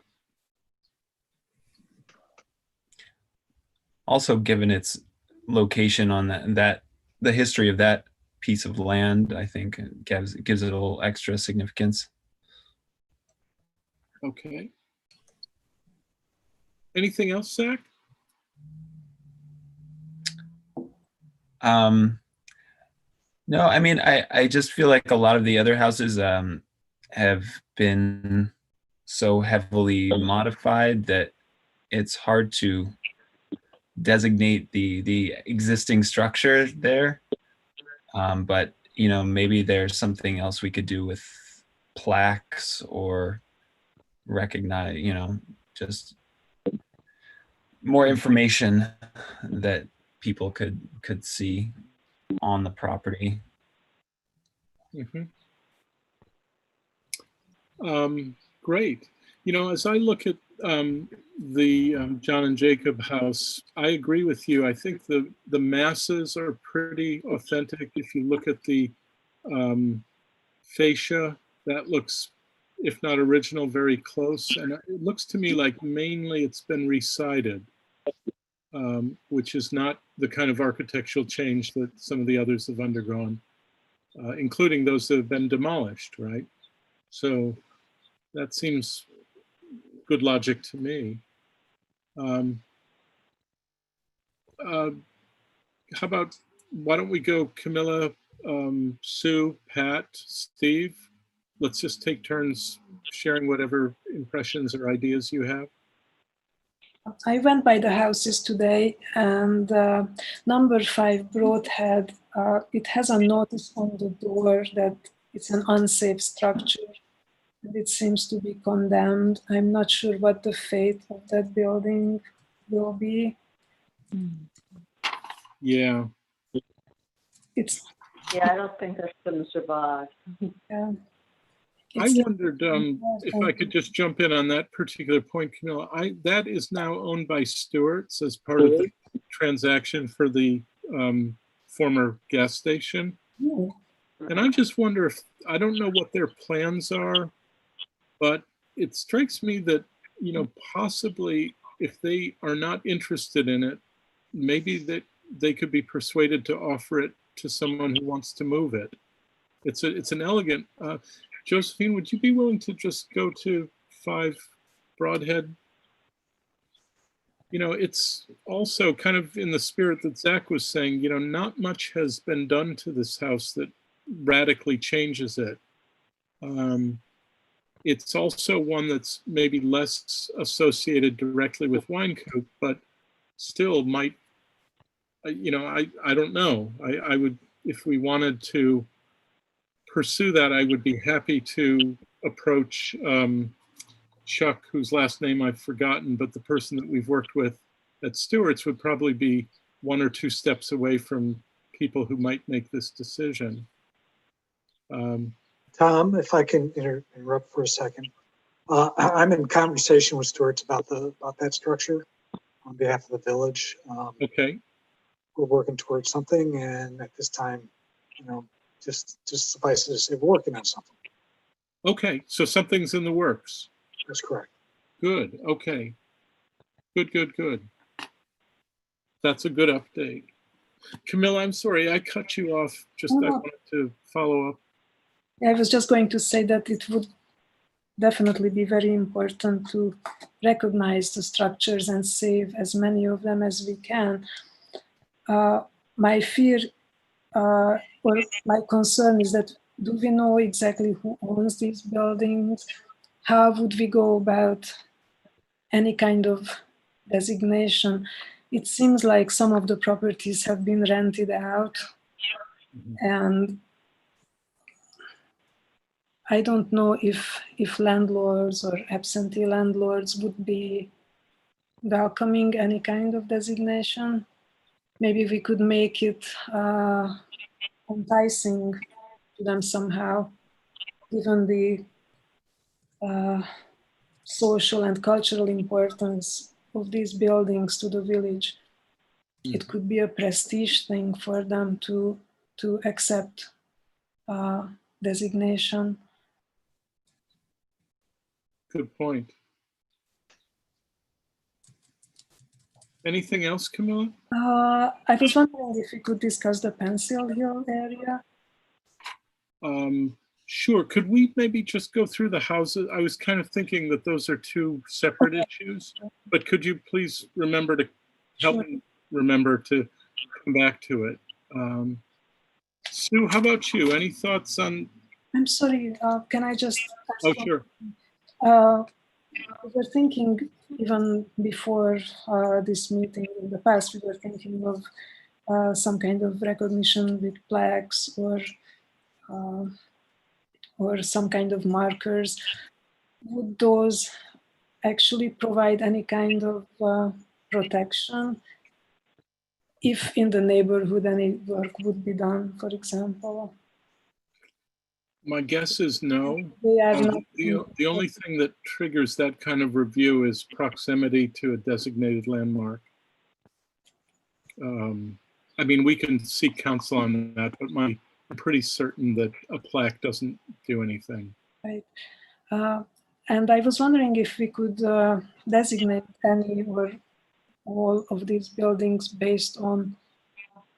Also, given its location on that the history of that piece of land, I think gives it a little extra significance. Okay. Anything else, Zach? No, I mean, I just feel like a lot of the other houses, have been so heavily modified that it's hard to designate the existing structure there. But you know, maybe there's something else we could do with plaques or recognize, you know, just more information that people could see on the property. Mhm. Great. You know, as I look at the John and Jacob house, I agree with you. I think the masses are pretty authentic. If you look at the fascia, that looks, if not original, very close. And it looks to me like mainly it's been resided, which is not the kind of architectural change that some of the others have undergone, including those that have been demolished, right? So that seems good logic to me. How about, why don't we go Camilla, Sue, Pat, Steve? Let's just take turns sharing whatever impressions or ideas you have. I went by the houses today, and number 5 Broadhead, it has a notice on the door that it's an unsafe structure, and it seems to be condemned. I'm not sure what the fate of that building will be. Yeah. It's Yeah, I don't think that's going to survive. I it's wondered if I could just jump in on that particular point, Camilla. That is now owned by Stewart's as part of the transaction for the former gas station. Yeah. And I just wonder if, I don't know what their plans are, but it strikes me that, you know, possibly if they are not interested in it, maybe that they could be persuaded to offer it to someone who wants to move it. It's an elegant, Josephine, would you be willing to just go to 5 Broadhead? You know, it's also kind of in the spirit that Zach was saying, you know, not much has been done to this house that radically changes it. It's also one that's maybe less associated directly with Wine Coop, but still might, you know, I don't know. I would, if we wanted to pursue that, I would be happy to approach Chuck, whose last name I've forgotten, but the person that we've worked with at Stewart's would probably be 1 or 2 steps away from people who might make this decision. Tom, if I can interrupt for a second. I'm in conversation with Stewart's about that structure on behalf of the village. Okay. We're working towards something, and at this time, you know, just suffice it to say we're working on something. Okay, so something's in the works. That's correct. Good, okay. Good. That's a good update. Camilla, I'm sorry, I cut you off. Just I wanted to follow up. I was just going to say that it would definitely be very important to recognize the structures and save as many of them as we can. My fear or my concern is that, do we know exactly who owns these buildings? How would we go about any kind of designation? It seems like some of the properties have been rented out, and I don't know if landlords or absentee landlords would be welcoming any kind of designation. Maybe we could make it enticing to them somehow, given the social and cultural importance of these buildings to the village. It could be a prestige thing for them to accept designation. Good point. Anything else, Camilla? I was wondering if we could discuss the Pencil Hill area. Sure. Could we maybe just go through the houses? I was kind of thinking that those are 2 separate issues, but could you please remember to help me remember to come back to it? Sue, how about you? Any thoughts on I'm sorry, can I just ask Oh, one- sure. we were thinking even before this meeting in the past, we were thinking of some kind of recognition with plaques uh, or some kind of markers. Would those actually provide any kind of protection if in the neighborhood any work would be done, for example? My guess is no. They are not. The only thing that triggers that kind of review is proximity to a designated landmark. I mean, we can seek counsel on that, but I'm pretty certain that a plaque doesn't do anything. Right. And I was wondering if we could designate any or all of these buildings based on,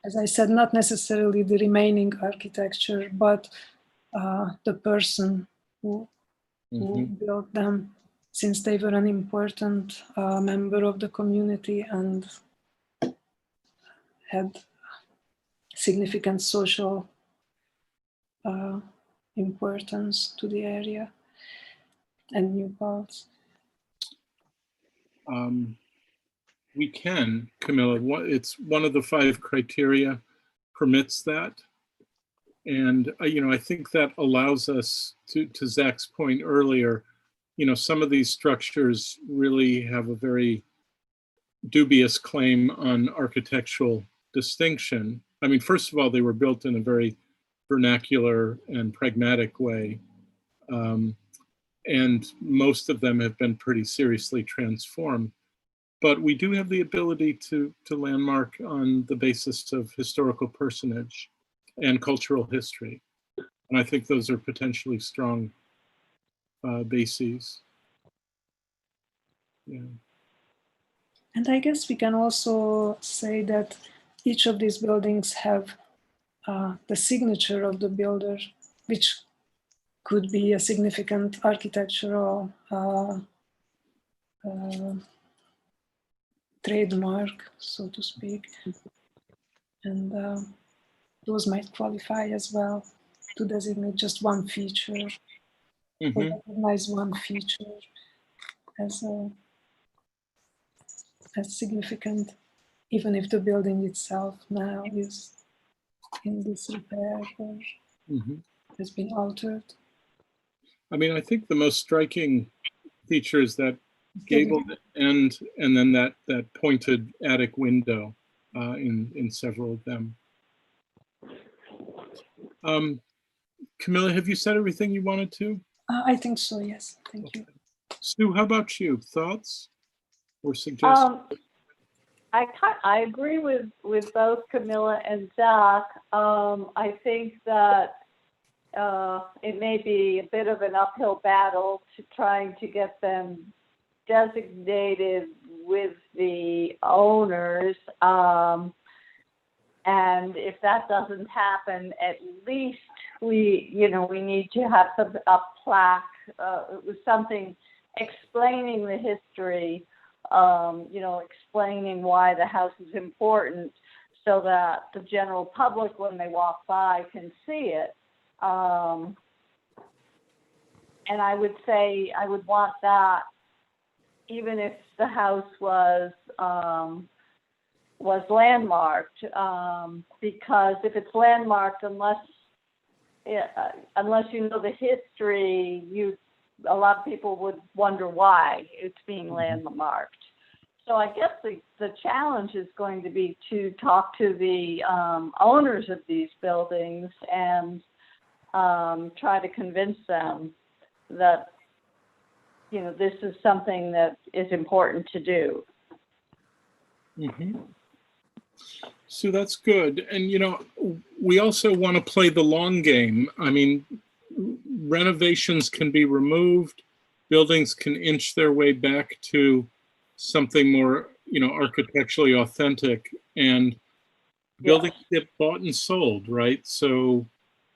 as I said, not necessarily the remaining architecture, but the person who built them, since they were an important member of the community and had significant social importance to the area and New Paltz. We can, Camilla. It's one of the 5 criteria permits that. And, I think that allows us to Zach's point earlier, some of these structures really have a very dubious claim on architectural distinction. I mean, first of all, they were built in a very vernacular and pragmatic way. And most of them have been pretty seriously transformed. But we do have the ability to landmark on the basis of historical personage and cultural history. And I think those are potentially strong bases. Yeah. And I guess we can also say that each of these buildings have the signature of the builder, which could be a significant architectural trademark, so to speak. And those might qualify as well to designate just one feature, or recognize one feature as significant, even if the building itself now is in disrepair or has been altered. I mean, I think the most striking feature is that gabled end and then that pointed attic window in several of them. Camilla, have you said everything you wanted to? I think so, yes. Thank you. Sue, how about you? Thoughts or suggestions? I agree with both Camilla and Zach. I think that it may be a bit of an uphill battle to trying to get them designated with the owners. And if that doesn't happen, at least we need to have a plaque with something explaining the history, explaining why the house is important, so that the general public, when they walk by, can see it. And I would say I would want that even if the house was landmarked, because if it's landmarked, unless you know the history, a lot of people would wonder why it's being landmarked. So I guess the challenge is going to be to talk to the owners of these buildings and try to convince them that this is something that is important to do. So that's good. And, we also want to play the long game. I mean, renovations can be removed. Buildings can inch their way back to something more, architecturally authentic. And buildings get bought and sold, right? So,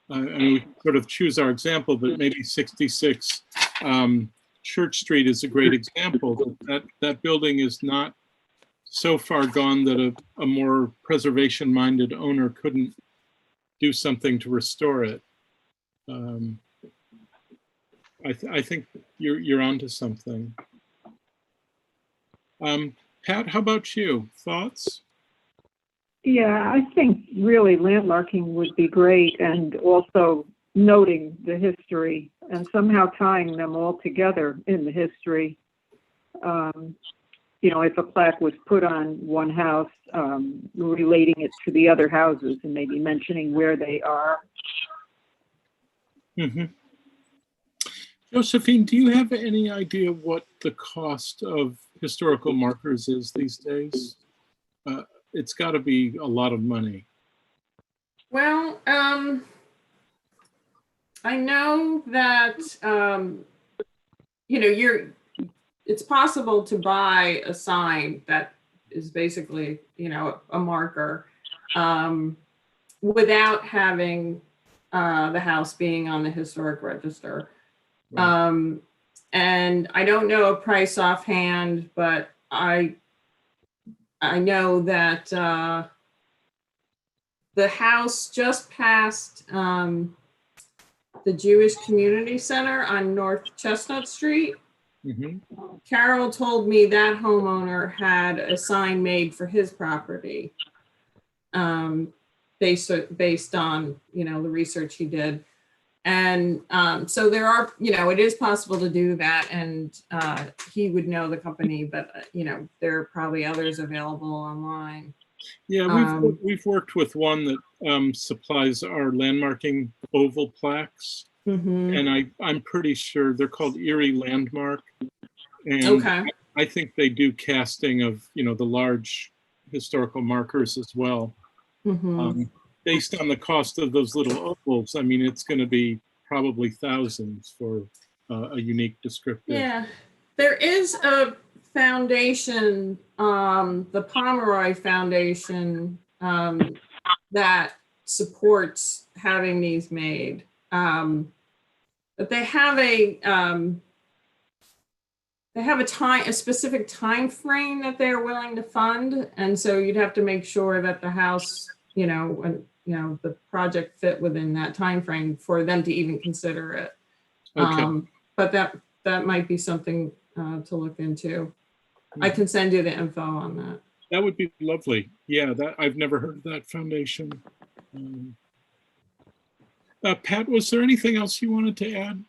we sort of choose our example, but maybe 66 Church Street is a great example. That building is not so far gone that a more preservation-minded owner couldn't do something to restore it. I think you're onto something. Pat, how about you? Thoughts? Yeah, I think really landmarking would be great, and also noting the history and somehow tying them all together in the history. You know, if a plaque was put on one house, relating it to the other houses and maybe mentioning where they are. Mm-hmm. Josephine, do you have any idea what the cost of historical markers is these days? It's got to be a lot of money. Well, I know that, you know, it's possible to buy a sign that is basically, you know, a marker, without having the house being on the historic register. Right. And I don't know a price offhand, but I know that the house just past the Jewish Community Center on North Chestnut Street. Mm-hmm. Carol told me that homeowner had a sign made for his property, based on, you know, the research he did. And so there are, you know, it is possible to do that, and he would know the company, but you know, there are probably others available online. Yeah, we've worked with one that supplies our landmarking oval plaques, and I'm pretty sure they're called Erie Landmark, and Okay. I think they do casting of, you know, the large historical markers as well. Based on the cost of those little ovals, I mean, it's going to be probably thousands for a unique descriptive. Yeah, there is a foundation, the Pomeroy Foundation, that supports having these made. But they have a specific time frame that they're willing to fund, and so you'd have to make sure that the house, you know, the project fit within that time frame for them to even consider it. Okay. But that might be something to look into. I can send you the info on that. That would be lovely. Yeah, that I've never heard of that foundation. Pat, was there anything else you wanted to add?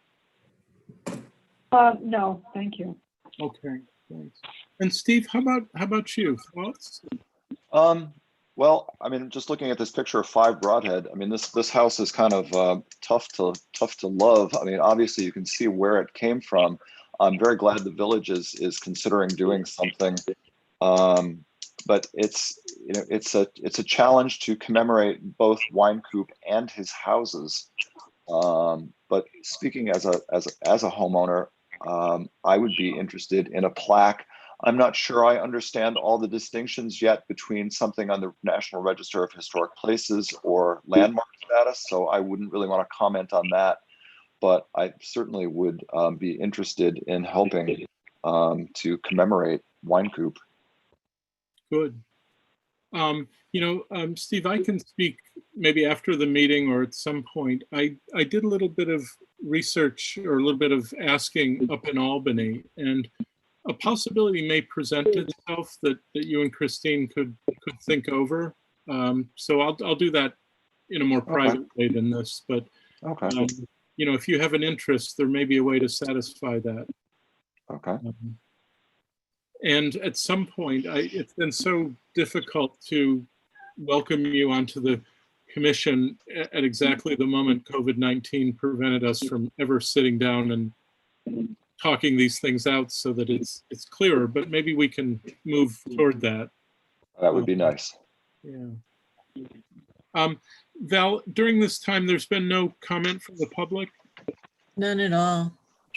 No, thank you. Okay, thanks. And Steve, how about you? Thoughts? Well, I mean, just looking at this picture of 5 Broadhead, I mean, this house is kind of tough to love. I mean, obviously you can see where it came from. I'm very glad the village is considering doing something, but it's, you know, it's a challenge to commemorate both Wynkoop and his houses. But speaking as a homeowner, I would be interested in a plaque. I'm not sure I understand all the distinctions yet between something on the National Register of Historic Places or landmark status, so I wouldn't really want to comment on that. But I certainly would be interested in helping to commemorate Wynkoop. Good. You know, Steve, I can speak maybe after the meeting or at some point. I did a little bit of research or a little bit of asking up in Albany, and a possibility may present itself that you and Christine could think over. So I'll do that in a more private way than this, but you know, if you have an interest, there may be a way to satisfy that. Okay. And at some point, it's been so difficult to welcome you onto the commission at exactly the moment COVID-19 prevented us from ever sitting down and talking these things out so that it's clearer, but maybe we can move toward that. That would be nice. Yeah. Val, during this time, there's been no comment from the public? None at all.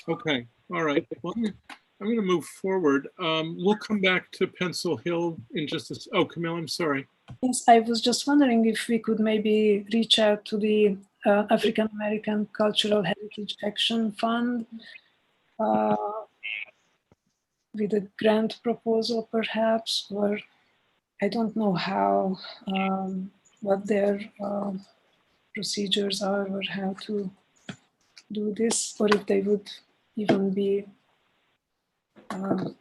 Okay, all right. Well, I'm going to move forward. We'll come back to Pencil Hill in just a... Oh, Camille, I'm sorry. Yes, I was just wondering if we could maybe reach out to the African American Cultural Heritage Action Fund with a grant proposal, perhaps, or I don't know how, what their procedures are or how to do this, or if they would even be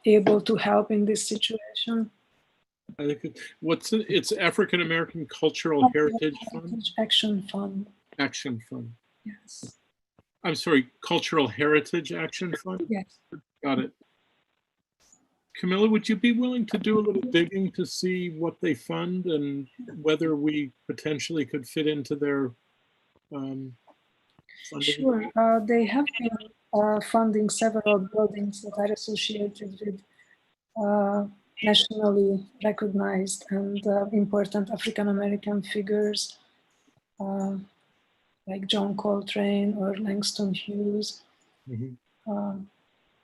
able to help in this situation. I think it's African American Cultural Heritage Fund, Heritage Action Fund. Action Fund. Yes. I'm sorry, Cultural Heritage Action Fund. Yes. Got it. Camilla, would you be willing to do a little digging to see what they fund and whether we potentially could fit into their funding? Sure. They have been funding several buildings that are associated with nationally recognized and important African American figures like John Coltrane or Langston Hughes. Mhm.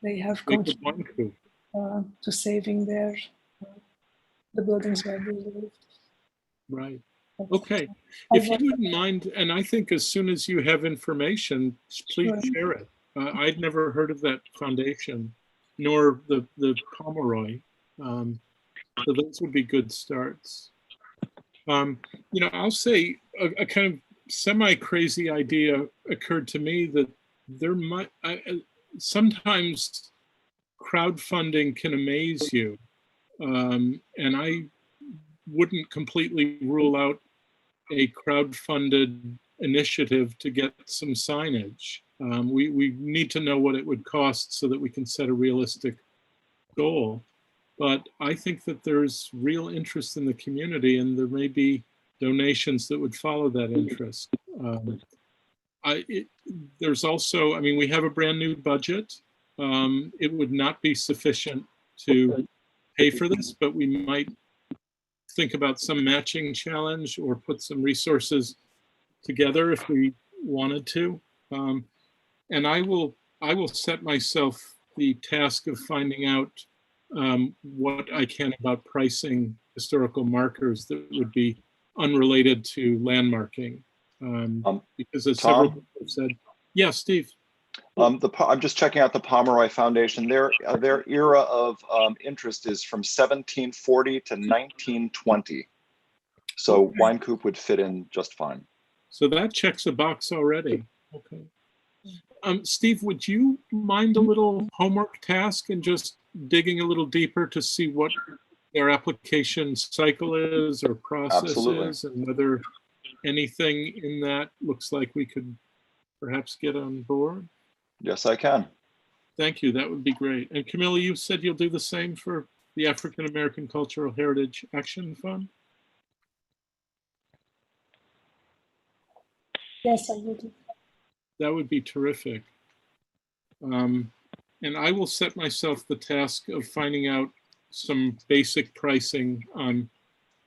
They have Jacob contributed Weinkuch. to saving the buildings where they lived. Right. But, Okay. I If you was- wouldn't mind, and I think as soon as you have information, please Sure. share it. I'd never heard of that foundation, nor the Pomeroy. So those would be good starts. I'll say a kind of semi-crazy idea occurred to me that there might sometimes crowdfunding can amaze you, and I wouldn't completely rule out a crowdfunded initiative to get some signage. We need to know what it would cost so that we can set a realistic goal. But I think that there's real interest in the community, and there may be donations that would follow that interest. There's also, I mean, we have a brand new budget. It would not be sufficient to pay for this, but we might think about some matching challenge or put some resources together if we wanted to. And I will set myself the task of finding out what I can about pricing historical markers that would be unrelated to landmarking. Because as several people have said, yeah, Steve. I'm just checking out the Pomeroy Foundation. Their era of interest is from 1740 to 1920. So Weinkuch would fit in just fine. So that checks a box already. Okay. Steve, would you mind a little homework task and just digging a little deeper to see what their application cycle is or process Absolutely. is, and whether anything in that looks like we could perhaps get on board? Yes, I can. Thank you. That would be great. And Camilla, you said you'll do the same for the African American Cultural Heritage Action Fund? Yes, I would. That would be terrific. And I will set myself the task of finding out some basic pricing on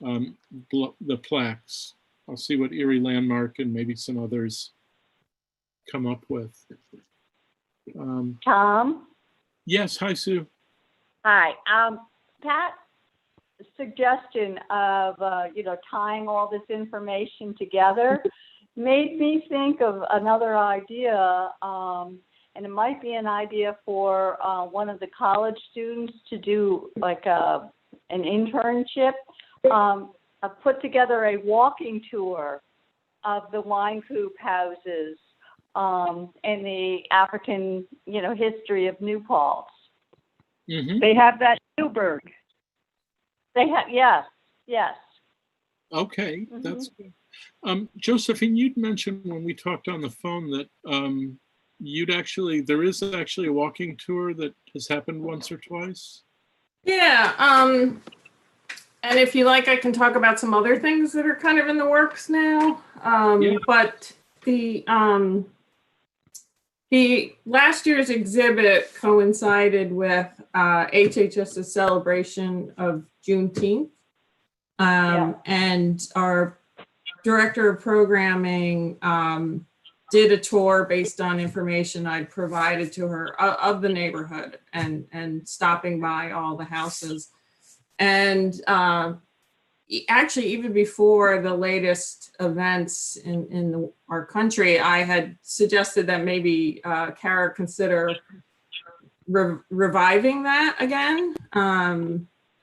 the plaques. I'll see what Erie Landmark and maybe some others come up with. Tom? Yes, hi, Sue. Hi. Pat's suggestion of, tying all this information together made me think of another idea, and it might be an idea for one of the college students to do like an internship. I've put together a walking tour of the Weinkuch houses and the African, history of New Paltz. Mm-hmm. They have that Newburgh. They have, yes. Okay, Mhm. that's good. Josephine, you'd mentioned when we talked on the phone that there is actually a walking tour that has happened once or twice. Yeah, and if you like, I can talk about some other things that are kind of in the works now. Yeah. But the last year's exhibit coincided with HHS's celebration of Juneteenth. And our director of programming did a tour based on information I'd provided to her of the neighborhood and stopping by all the houses. And actually, even before the latest events in our country, I had suggested that maybe Kara consider reviving that again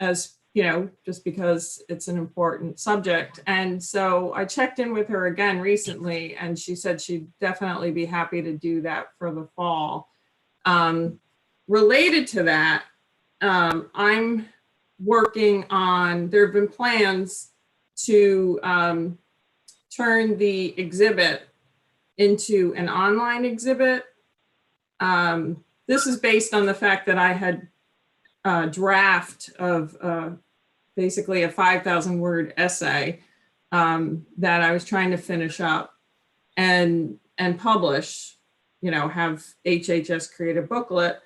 as you know, just because it's an important subject. And so I checked in with her again recently, and she said she'd definitely be happy to do that for the fall. Related to that, I'm working on, there have been plans to turn the exhibit into an online exhibit. This is based on the fact that I had a draft of basically a 5,000 word essay that I was trying to finish up and publish, you know, have HHS create a booklet.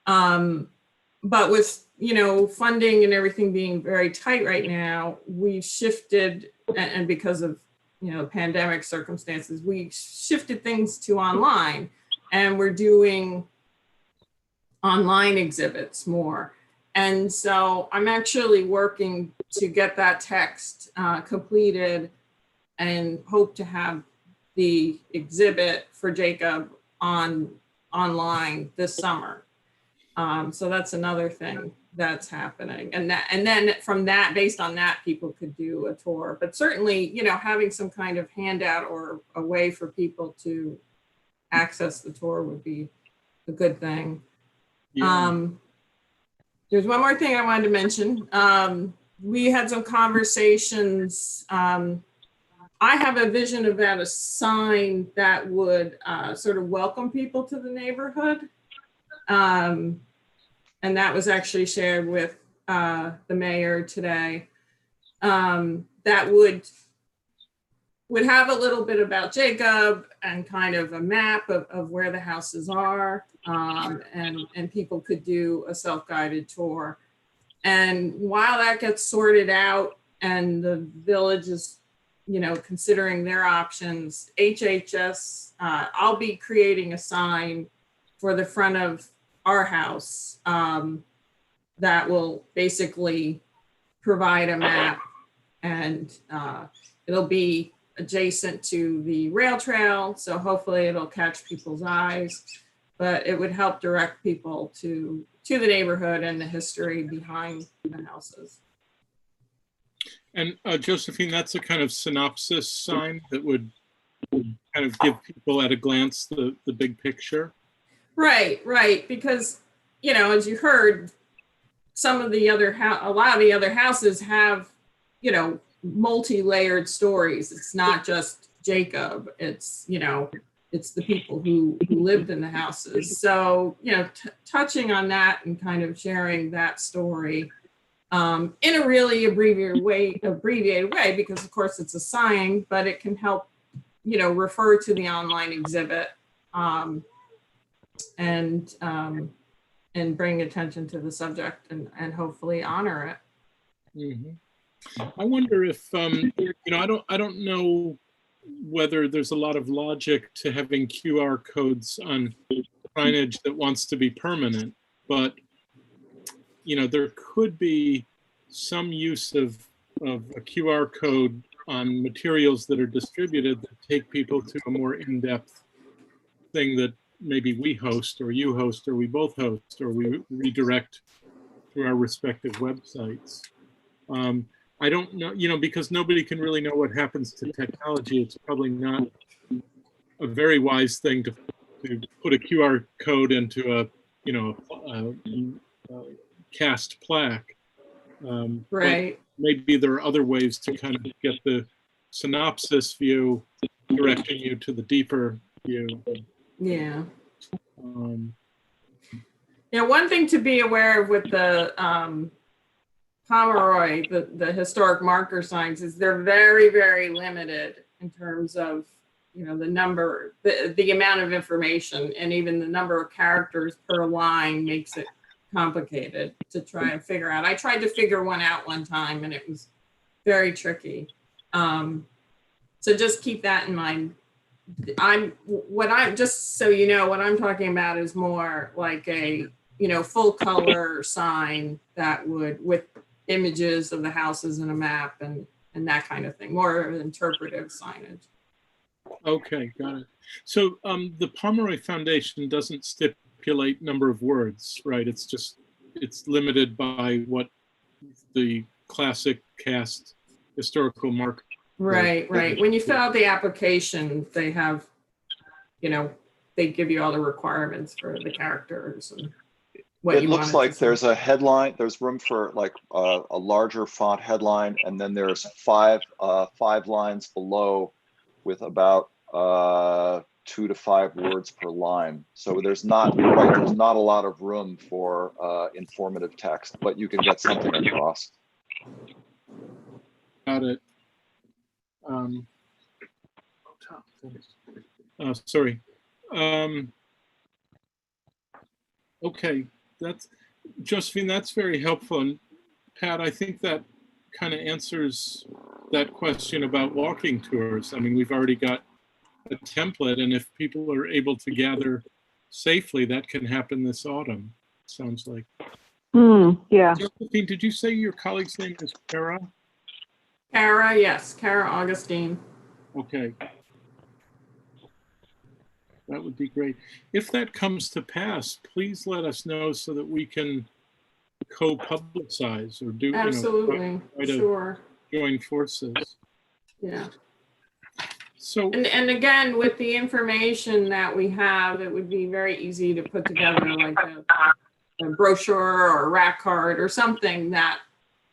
But with, you know, funding and everything being very tight right now, we've shifted, and because of, you know, pandemic circumstances, we shifted things to online, and we're doing online exhibits more. And so I'm actually working to get that text completed and hope to have the exhibit for Jacob online this summer. So that's another thing that's happening. And then from that, based on that, people could do a tour. But certainly, you know, having some kind of handout or a way for people to access the tour would be a good thing. Yeah. There's one more thing I wanted to mention. We had some conversations. I have a vision about a sign that would sort of welcome people to the neighborhood. And that was actually shared with the mayor today. That would have a little bit about Jacob and kind of a map of where the houses are. And people could do a self-guided tour. And while that gets sorted out and the village is, you know, considering their options, HHS, I'll be creating a sign for the front of our house that will basically provide a map, and it'll be adjacent to the rail trail. So hopefully it'll catch people's eyes, but it would help direct people to the neighborhood and the history behind the houses. And Josephine, that's a kind of synopsis sign that would kind of give people at a glance the big picture. Right, because, you know, as you heard, some of the other a lot of the other houses have, you know, multi-layered stories. It's not just Jacob. It's, you know, it's the people who lived in the houses. So, you know, touching on that and kind of sharing that story in a really abbreviated way, because of course it's a sign, but it can help, you know, refer to the online exhibit and bring attention to the subject and hopefully honor it. Mm-hmm. I wonder if, you know, I don't know whether there's a lot of logic to having QR codes on signage that wants to be permanent, but, you know, there could be some use of a QR code on materials that are distributed that take people to a more in-depth thing that maybe we host or you host or we both host or we redirect to our respective websites. I don't know, you know, because nobody can really know what happens to technology. It's probably not a very wise thing to put a QR code into a, you know, cast plaque. Right. Maybe there are other ways to kind of get the synopsis view directing you to the deeper view. Yeah. Yeah, one thing to be aware of with the Pomeroy, the historic marker signs, is they're very, very limited in terms of, you know, the number, the amount of information, and even the number of characters per line makes it complicated to try and figure out. I tried to figure one out one time and it was very tricky. So just keep that in mind. Just so you know, what I'm talking about is more like a, you know, full color sign that would, with images of the houses and a map and that kind of thing, more of an interpretive signage. Okay, got it. So the Pomeroy Foundation doesn't stipulate number of words, right? It's just, it's limited by what the classic cast historical mark. Right, right. When you fill out the application, they have, you know, they give you all the requirements for the characters and what It you looks want to like say. there's a headline, there's room for like a larger font headline, and then there's five lines below with about 2 to 5 words per line. So there's not, you're right, there's not a lot of room for informative text, but you can get something across. Got it. Sorry. Okay, that's, Josephine, that's very helpful. And Pat, I think that kind of answers that question about walking tours. I mean, we've already got a template, and if people are able to gather safely, that can happen this autumn, sounds like. Yeah. Josephine, did you say your colleague's name is Kara? Kara, yes, Kara Augustine. Okay. That would be great. If that comes to pass, please let us know so that we can co-publicize or do, Absolutely, try to sure. join forces. Yeah. So, And again, with the information that we have, it would be very easy to put together like a brochure or a rack card or something that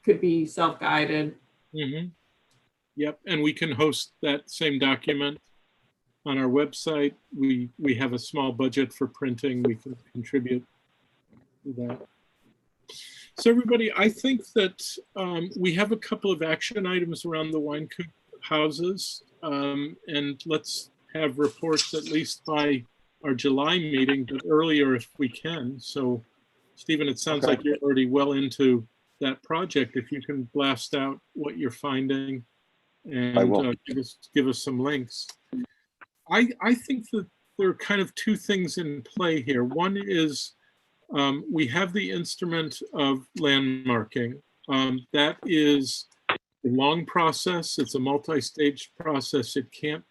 could be self-guided. mhm. Yep, and we can host that same document on our website. We have a small budget for printing. We can contribute to that. So everybody, I think that we have a couple of action items around the wine coop houses, and let's have reports at least by our July meeting, but earlier if we can. So Stephen, it sounds like you're already well into that project. If you can blast out what you're finding and I will. give us some links. I think that there are kind of two things in play here. One is we have the instrument of landmarking. That is a long process. It's a multi-stage process. It can't,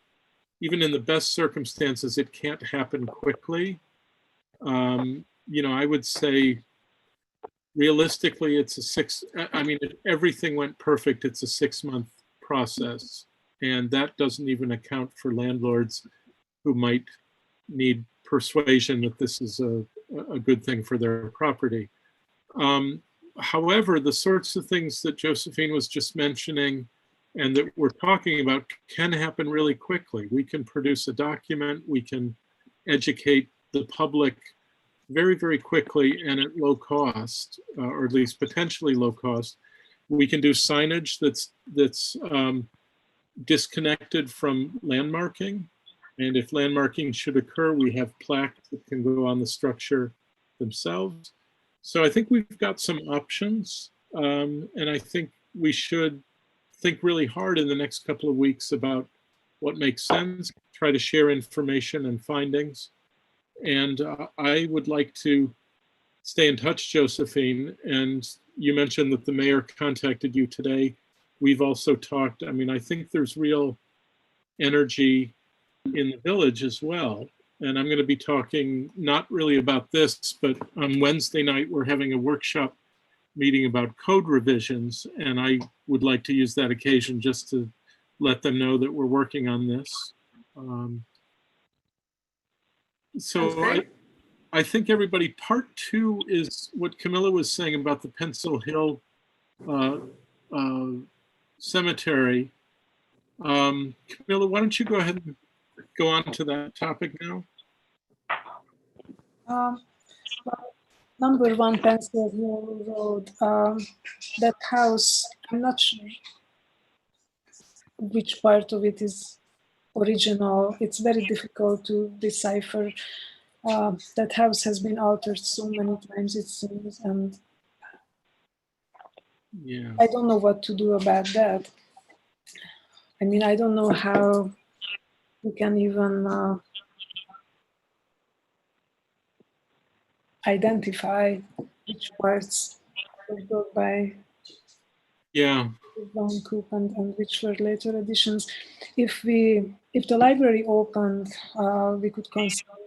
even in the best circumstances, it can't happen quickly. I would say realistically, it's if everything went perfect, it's a 6-month process. And that doesn't even account for landlords who might need persuasion that this is a good thing for their property. However, the sorts of things that Josephine was just mentioning and that we're talking about can happen really quickly. We can produce a document, we can educate the public very, very quickly and at low cost, or at least potentially low cost. We can do signage that's disconnected from landmarking. And if landmarking should occur, we have plaques that can go on the structure themselves. So I think we've got some options. And I think we should think really hard in the next couple of weeks about what makes sense, try to share information and findings. And I would like to stay in touch, Josephine. And you mentioned that the mayor contacted you today. We've also talked, I think there's real energy in the village as well. And I'm going to be talking not really about this, but on Wednesday night, we're having a workshop meeting about code revisions. And I would like to use that occasion just to let them know that we're working on this. So I think everybody, part 2 is what Camilla was saying about the Pencil Hill Cemetery. Camilla, why don't you go ahead and go on to that topic now? Number 1 Pencil Hill Road, that house, I'm not sure which part of it is original. It's very difficult to decipher. That house has been altered so many times, it seems, and yeah, I don't know what to do about that. I don't know how we can even identify which parts were built by Brown Coop and which were later additions. If the library opened, we could consult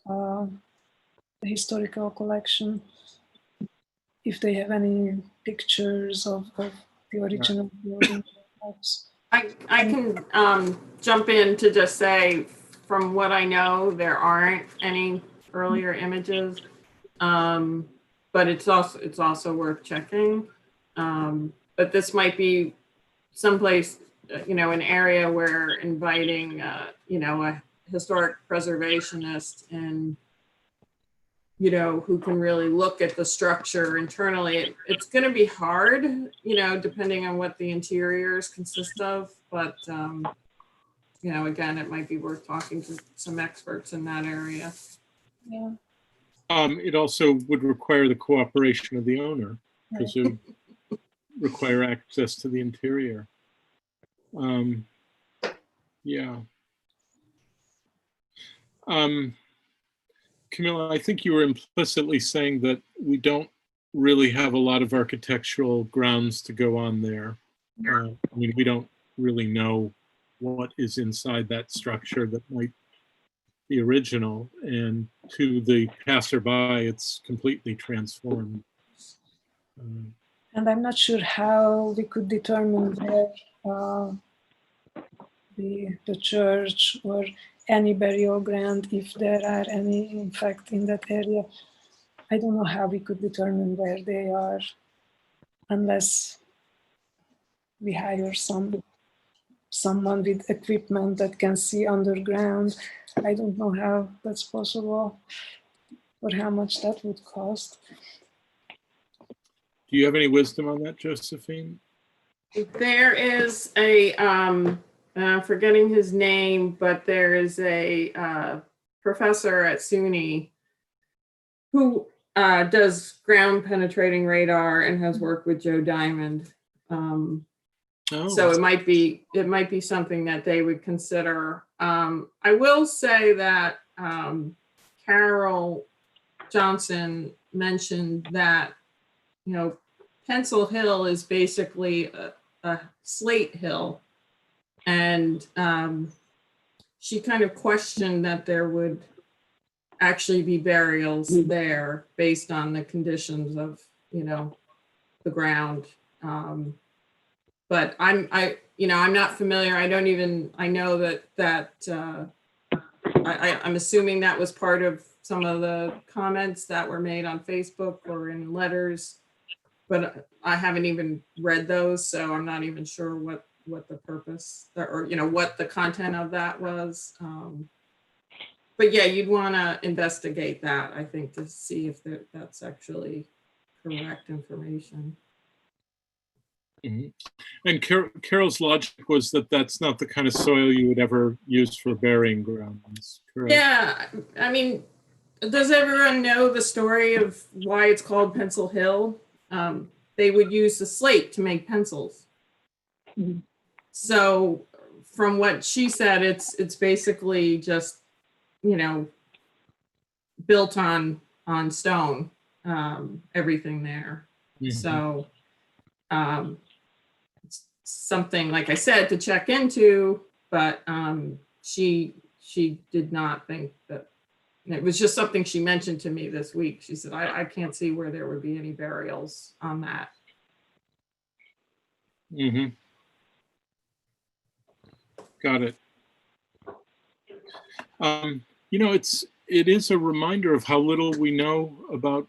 the historical collection. if they have any pictures of the original building. I can jump in to just say, from what I know, there aren't any earlier images, but it's also worth checking. But this might be someplace, an area where inviting, a historic preservationist and who can really look at the structure internally. It's going to be hard, depending on what the interiors consist of. But, again, it might be worth talking to some experts in that area. Yeah. It also would require the cooperation of the owner, because it would require access to the interior. Yeah. Camilla, I think you were implicitly saying that we don't really have a lot of architectural grounds to go on there. We don't really know what is inside that structure that might be original, and to the passerby, it's completely transformed. And I'm not sure how we could determine where the church or any burial ground, if there are any, in fact, in that area. I don't know how we could determine where they are unless we hire someone with equipment that can see underground. I don't know how that's possible or how much that would cost. Do you have any wisdom on that, Josephine? There is I'm forgetting his name, but there is a professor at SUNY who does ground penetrating radar and has worked with Joe Diamond. So it might be something that they would consider. I will say that Carol Johnson mentioned that, Pencil Hill is basically a slate hill. And she kind of questioned that there would actually be burials there based on the conditions of, the ground. But I'm not familiar. I know that I'm assuming that was part of some of the comments that were made on Facebook or in letters, but I haven't even read those, so I'm not even sure what the purpose or what the content of that was. But yeah, you'd want to investigate that, I think, to see if that's actually correct information. Mm-hmm. And Carol's logic was that that's not the kind of soil you would ever use for burying grounds, correct? Yeah, I mean, does everyone know the story of why it's called Pencil Hill? They would use the slate to make pencils. Mm-hmm. So from what she said, it's basically just, built on stone, everything there. Mm-hmm. So it's something, like I said, to check into, but she did not think that. It was just something she mentioned to me this week. She said, I can't see where there would be any burials on that. Mm-hmm. Got it. It is a reminder of how little we know about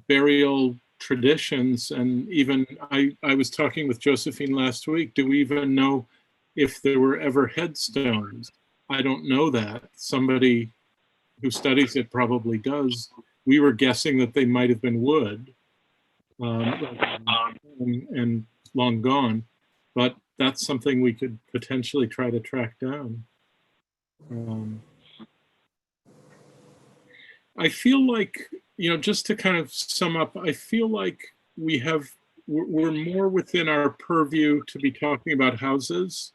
burial traditions. And even I was talking with Josephine last week. Do we even know if there were ever headstones? I don't know that. Somebody who studies it probably does. We were guessing that they might have been wood and long gone, but that's something we could potentially try to track down. I feel like, just to kind of sum up, I feel like we're more within our purview to be talking about houses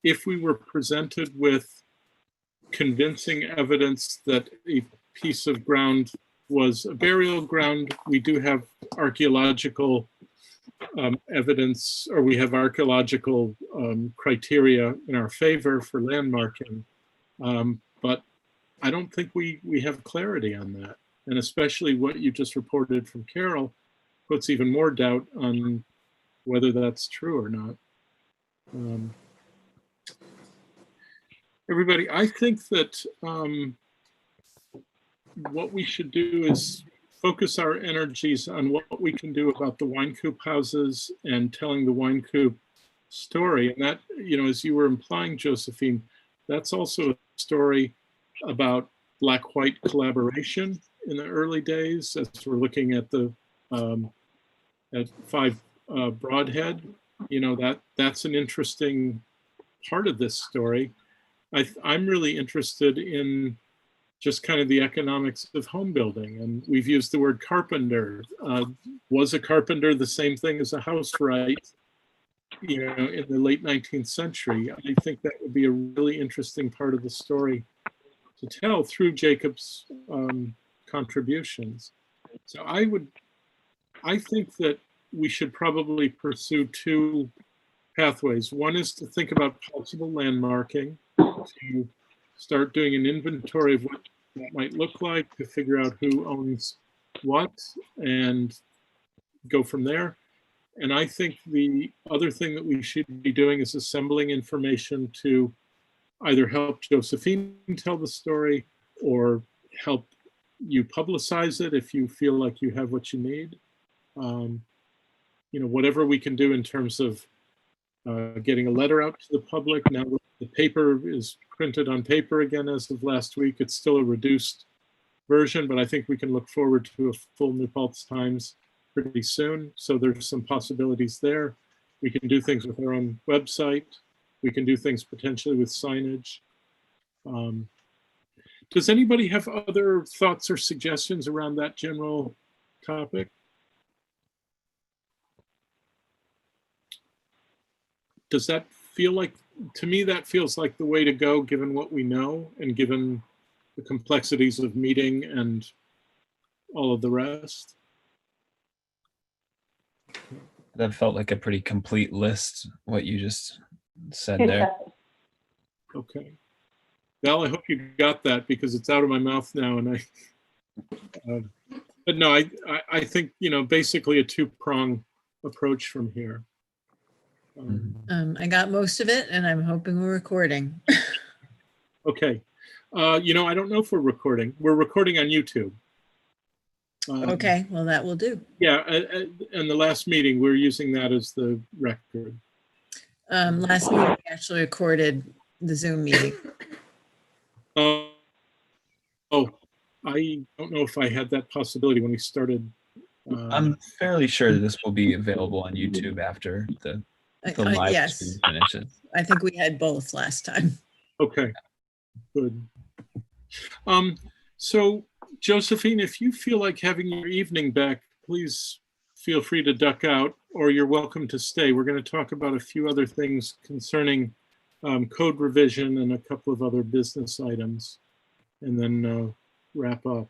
if we were presented with convincing evidence that a piece of ground was a burial ground. We do have archaeological evidence, or we have archaeological criteria in our favor for landmarking, but I don't think we have clarity on that. And especially what you just reported from Carol puts even more doubt on whether that's true or not. Everybody, I think that what we should do is focus our energies on what we can do about the Wine Coop houses and telling the Wine Coop story. And that, as you were implying, Josephine, that's also a story about Black-white collaboration in the early days, as we're looking at the at 5 Broadhead. That's an interesting part of this story. I'm really interested in just kind of the economics of home building. And we've used the word carpenter. Was a carpenter the same thing as a housewright, in the late 19th century? I think that would be a really interesting part of the story to tell through Jacob's contributions. So I think that we should probably pursue 2 pathways. One is to think about possible landmarking, to start doing an inventory of what that might look like, to figure out who owns what and go from there. And I think the other thing that we should be doing is assembling information to either help Josephine tell the story or help you publicize it if you feel like you have what you need. Whatever we can do in terms of getting a letter out to the public. Now the paper is printed on paper again as of last week. It's still a reduced version, but I think we can look forward to a full New Paltz Times pretty soon. So there's some possibilities there. We can do things with our own website. We can do things potentially with signage. Does anybody have other thoughts or suggestions around that general topic? Does that feel like, to me, that feels like the way to go, given what we know and given the complexities of meeting and all of the rest? That felt like a pretty complete list, what you just said there. Okay. Val, I hope you got that because it's out of my mouth now. And but no, I think, basically a 2-prong approach from here. I got most of it and I'm hoping we're recording. Okay. I don't know if we're recording. We're recording on YouTube. Okay, well, that will do. Yeah, and the last meeting, we're using that as the record. Last meeting, we actually recorded the Zoom meeting. I don't know if I had that possibility when we started. I'm fairly sure that this will be available on YouTube after the live yes, stream finishes. I think we had both last time. Okay, good. So Josephine, if you feel like having your evening back, please feel free to duck out, or you're welcome to stay. We're going to talk about a few other things concerning code revision and a couple of other business items, and then wrap up.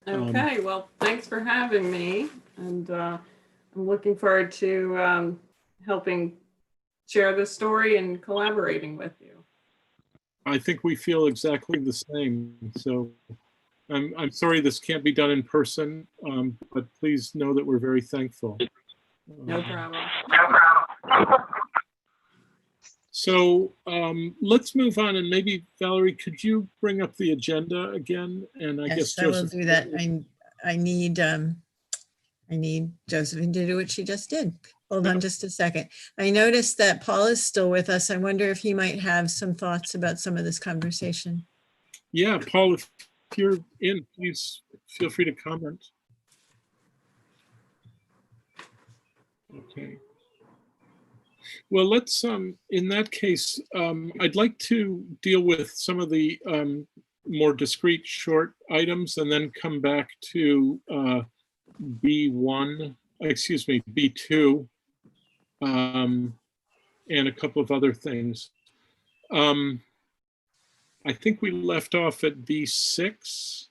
Okay, well, thanks for having me. And I'm looking forward to helping share the story and collaborating with you. I think we feel exactly the same. So I'm sorry this can't be done in person, but please know that we're very thankful. No problem. So let's move on, and maybe Valerie, could you bring up the agenda again? And I guess Yes, I will do that. I need Josephine to do what she just did. Hold on just a second. I noticed that Paul is still with us. I wonder if he might have some thoughts about some of this conversation. Yeah, Paul, if you're in, please feel free to comment. Okay. Well, let's, in that case, I'd like to deal with some of the more discrete short items and then come back to B2, and a couple of other things. I think we left off at B6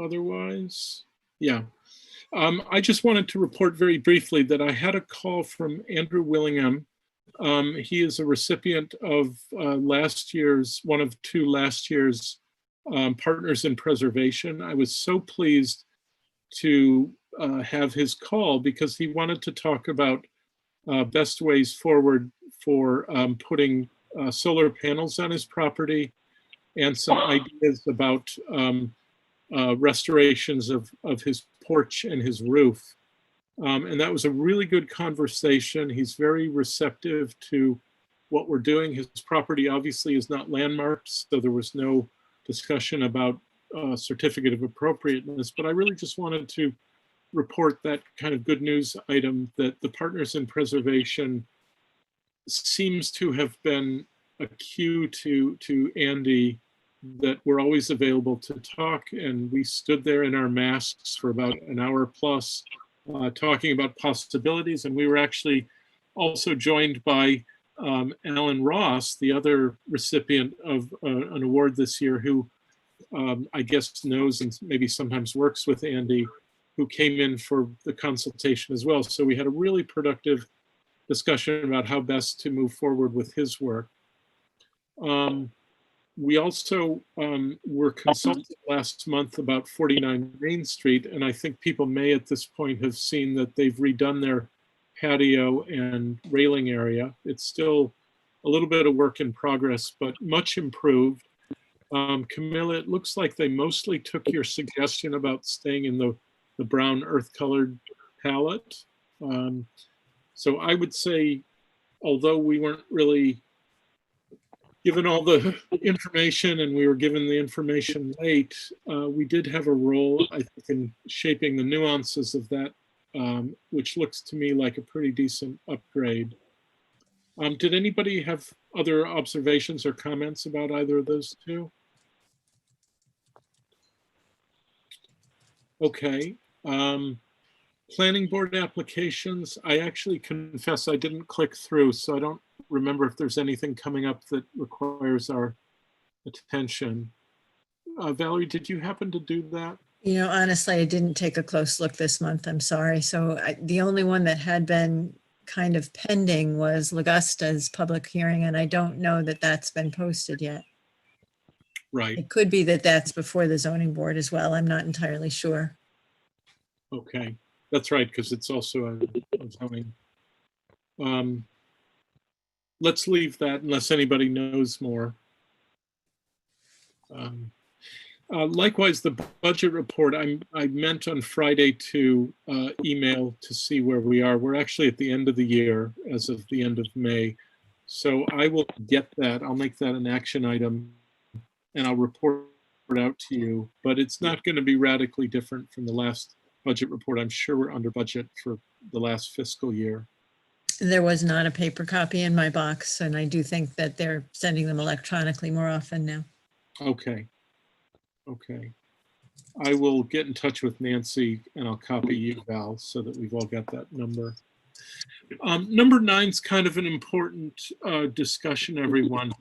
otherwise. Yeah. I just wanted to report very briefly that I had a call from Andrew Willingham. He is a recipient of one of two last year's Partners in Preservation. I was so pleased to have his call because he wanted to talk about best ways forward for putting solar panels on his property and some ideas about restorations of his porch and his roof. And that was a really good conversation. He's very receptive to what we're doing. His property obviously is not landmarked, so there was no discussion about certificate of appropriateness, but I really just wanted to report that kind of good news item that the Partners in Preservation seems to have been a cue to Andy that we're always available to talk. And we stood there in our masks for about an hour plus talking about possibilities. And we were actually also joined by Alan Ross, the other recipient of an award this year, who I guess knows and maybe sometimes works with Andy, who came in for the consultation as well. So we had a really productive discussion about how best to move forward with his work. We also were consulted last month about 49 Main Street, and I think people may at this point have seen that they've redone their patio and railing area. It's still a little bit of work in progress, but much improved. Camilla, it looks like they mostly took your suggestion about staying in the brown earth colored palette. So I would say, although we weren't really given all the information and we were given the information late, we did have a role, I think, in shaping the nuances of that, which looks to me like a pretty decent upgrade. Did anybody have other observations or comments about either of those two? Okay. Planning board applications, I actually confess I didn't click through, so I don't remember if there's anything coming up that requires our attention. Valerie, did you happen to do that? You know, honestly, I didn't take a close look this month. I'm sorry. So the only one that had been kind of pending was Augusta's public hearing, and I don't know that that's been posted yet. Right. It could be that that's before the zoning board as well. I'm not entirely sure. Okay, that's right, because it's also a zoning. Let's leave that unless anybody knows more. Likewise, the budget report, I meant on Friday to email to see where we are. We're actually at the end of the year as of the end of May. So I will get that. I'll make that an action item and I'll report it out to you. But it's not going to be radically different from the last budget report. I'm sure we're under budget for the last fiscal year. There was not a paper copy in my box, and I do think that they're sending them electronically more often now. Okay. Okay. I will get in touch with Nancy and I'll copy you, Val, so that we've all got that number. Number 9 is kind of an important discussion, everyone.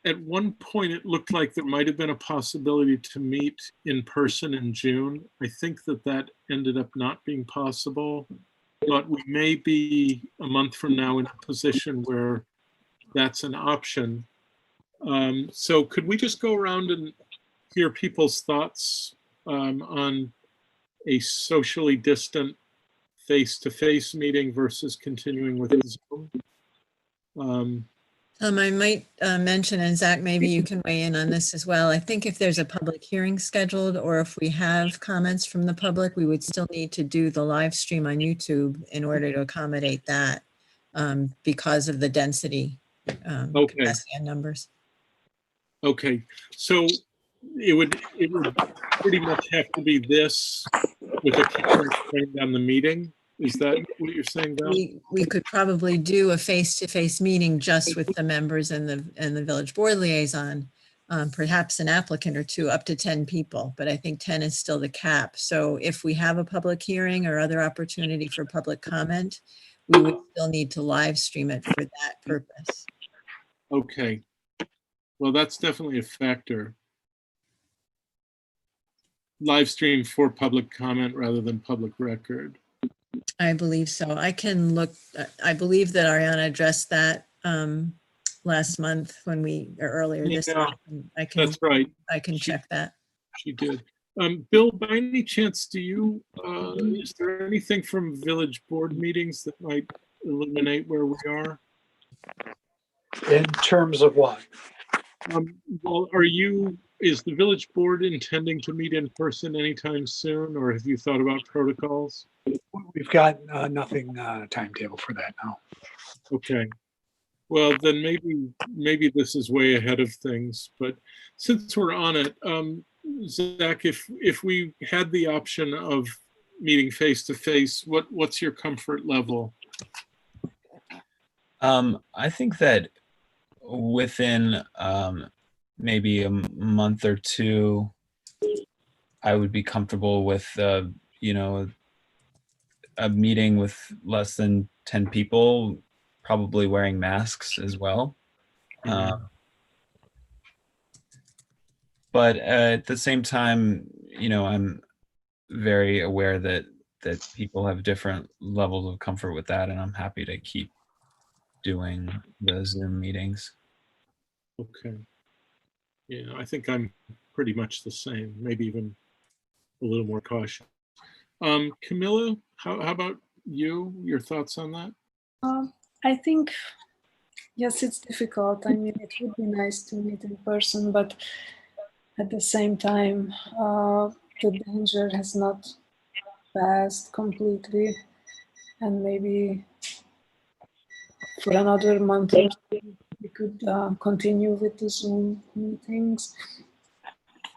At one point, it looked like there might have been a possibility to meet in person in June. I think that ended up not being possible, but we may be a month from now in a position where that's an option. So could we just go around and hear people's thoughts on a socially distant face-to-face meeting versus continuing with Zoom? I might mention, and Zach, maybe you can weigh in on this as well. I think if there's a public hearing scheduled, or if we have comments from the public, we would still need to do the live stream on YouTube in order to accommodate that because of the density capacity and numbers. Okay, so it would pretty much have to be this with a camera framed on the meeting. Is that what you're saying, Val? We could probably do a face-to-face meeting just with the members and the village board liaison, perhaps an applicant or two, up to 10 people, but I think 10 is still the cap. So if we have a public hearing or other opportunity for public comment, we would still need to live stream it for that purpose. Okay. Well, that's definitely a factor. Live stream for public comment rather than public record. I believe so. I can look, I believe that Ariana addressed that last month when or earlier this Yeah, month. And That's right. I can check that. She did. Bill, by any chance, is there anything from village board meetings that might illuminate where we are? In terms of what? Well, is the village board intending to meet in person anytime soon, or have you thought about protocols? We've got nothing timetable for that now. Okay. Well, then maybe this is way ahead of things, but since we're on it, Zach, if we had the option of meeting face to face, what's your comfort level? I think that within maybe a month or two, I would be comfortable with you know, a meeting with less than 10 people, probably wearing masks as well. But at the same time, you know, I'm very aware that people have different levels of comfort with that, and I'm happy to keep doing the Zoom meetings. Okay. Yeah, I think I'm pretty much the same, maybe even a little more cautious. Camilla, how about you? Your thoughts on that? I think, yes, it's difficult. I mean, it would be nice to meet in person, but at the same time, the danger has not passed completely, and maybe for another month or two, we could continue with the Zoom meetings.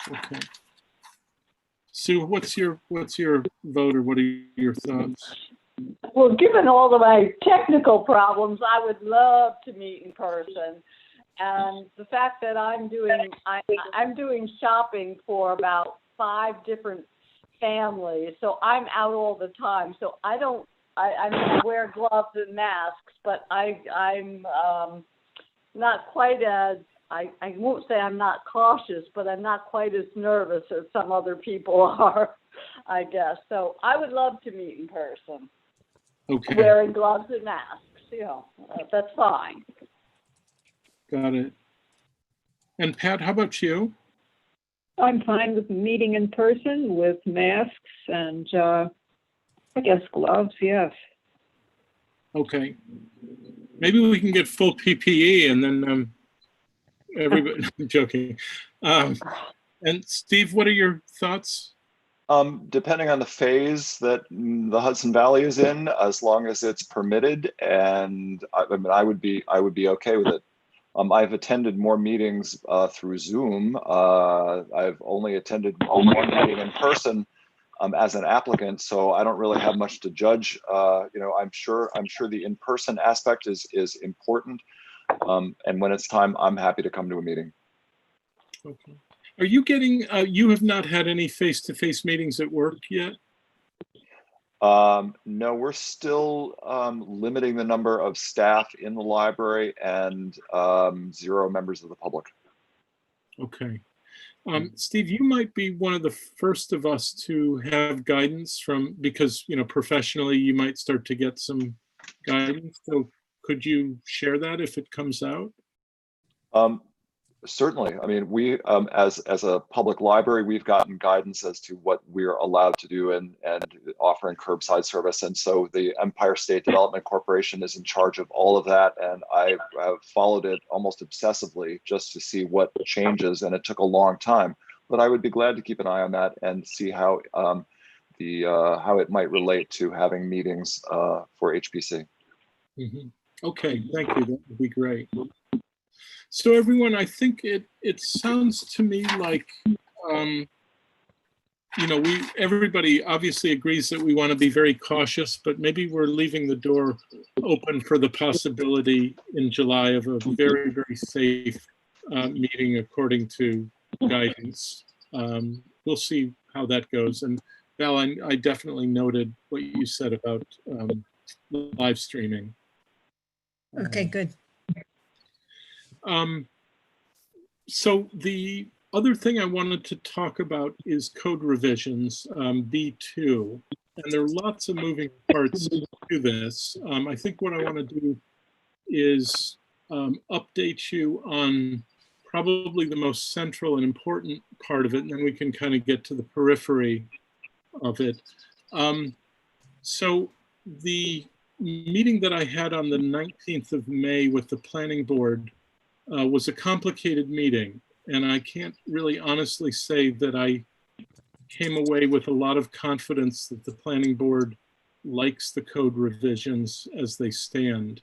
Okay. Sue, what's your vote, or what are your thoughts? Well, given all of my technical problems, I would love to meet in person. And the fact that I'm doing shopping for about 5 different families, so I'm out all the time. So I wear gloves and masks, but I'm not quite as, I won't say I'm not cautious, but I'm not quite as nervous as some other people are, I guess. So I would love to meet in person. Okay. Wearing gloves and masks, you know, that's fine. Got it. And Pat, how about you? I'm fine with meeting in person with masks and I guess gloves, yes. Okay. Maybe we can get full PPE and then everybody, I'm joking. And Steve, what are your thoughts? Depending on the phase that the Hudson Valley is in, as long as it's permitted, and I mean, I would be okay with it. I've attended more meetings through Zoom. I've only attended one meeting in person as an applicant, so I don't really have much to judge. You know, I'm sure the in-person aspect is important, and when it's time, I'm happy to come to a meeting. Okay. Are you getting? You have not had any face-to-face meetings at work yet? No, we're still limiting the number of staff in the library and 0 members of the public. Okay. Steve, you might be one of the first of us to have guidance because, you know, professionally, you might start to get some guidance. So could you share that if it comes out? Certainly. I mean, we, as a public library, we've gotten guidance as to what we're allowed to do and offering curbside service. And so the Empire State Development Corporation is in charge of all of that. And I have followed it almost obsessively just to see what changes. And it took a long time, but I would be glad to keep an eye on that and see how how it might relate to having meetings for HPC. Mm-hmm. Okay, thank you. That would be great. So everyone, I think it sounds to me like, you know, everybody obviously agrees that we want to be very cautious, but maybe we're leaving the door open for the possibility in July of a very, very safe meeting according to guidance. We'll see how that goes. And Val, I definitely noted what you said about live streaming. Okay, good. So the other thing I wanted to talk about is code revisions, B2, and there are lots of moving parts to this. I think what I want to do is update you on probably the most central and important part of it, and then we can kind of get to the periphery of it. So the meeting that I had on the 19th of May with the planning board was a complicated meeting, and I can't really honestly say that I came away with a lot of confidence that the planning board likes the code revisions as they stand.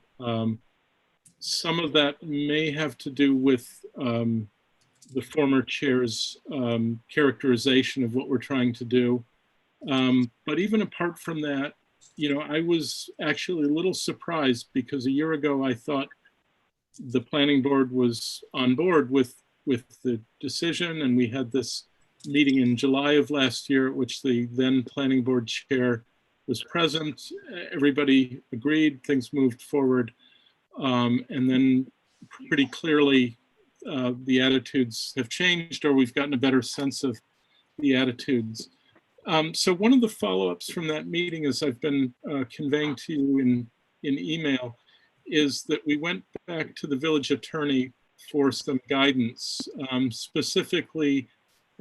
Some of that may have to do with the former chair's characterization of what we're trying to do. But even apart from that, you know, I was actually a little surprised because a year ago I thought the planning board was on board with the decision, and we had this meeting in July of last year at which the then planning board chair was present. Everybody agreed, things moved forward. And then pretty clearly the attitudes have changed, or we've gotten a better sense of the attitudes. So one of the follow-ups from that meeting, as I've been conveying to you in email, is that we went back to the village attorney for some guidance, specifically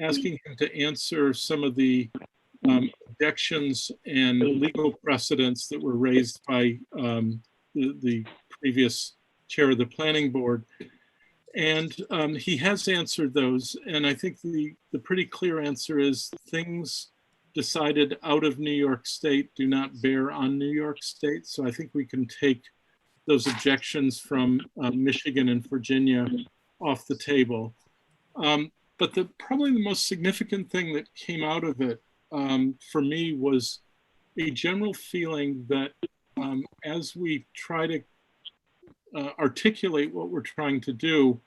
asking him to answer some of the objections and legal precedents that were raised by the previous chair of the planning board. And he has answered those. And I think the pretty clear answer is things decided out of New York State do not bear on New York State. So I think we can take those objections from Michigan and Virginia off the table. But probably the most significant thing that came out of it for me was a general feeling that as we try to articulate what we're trying to do,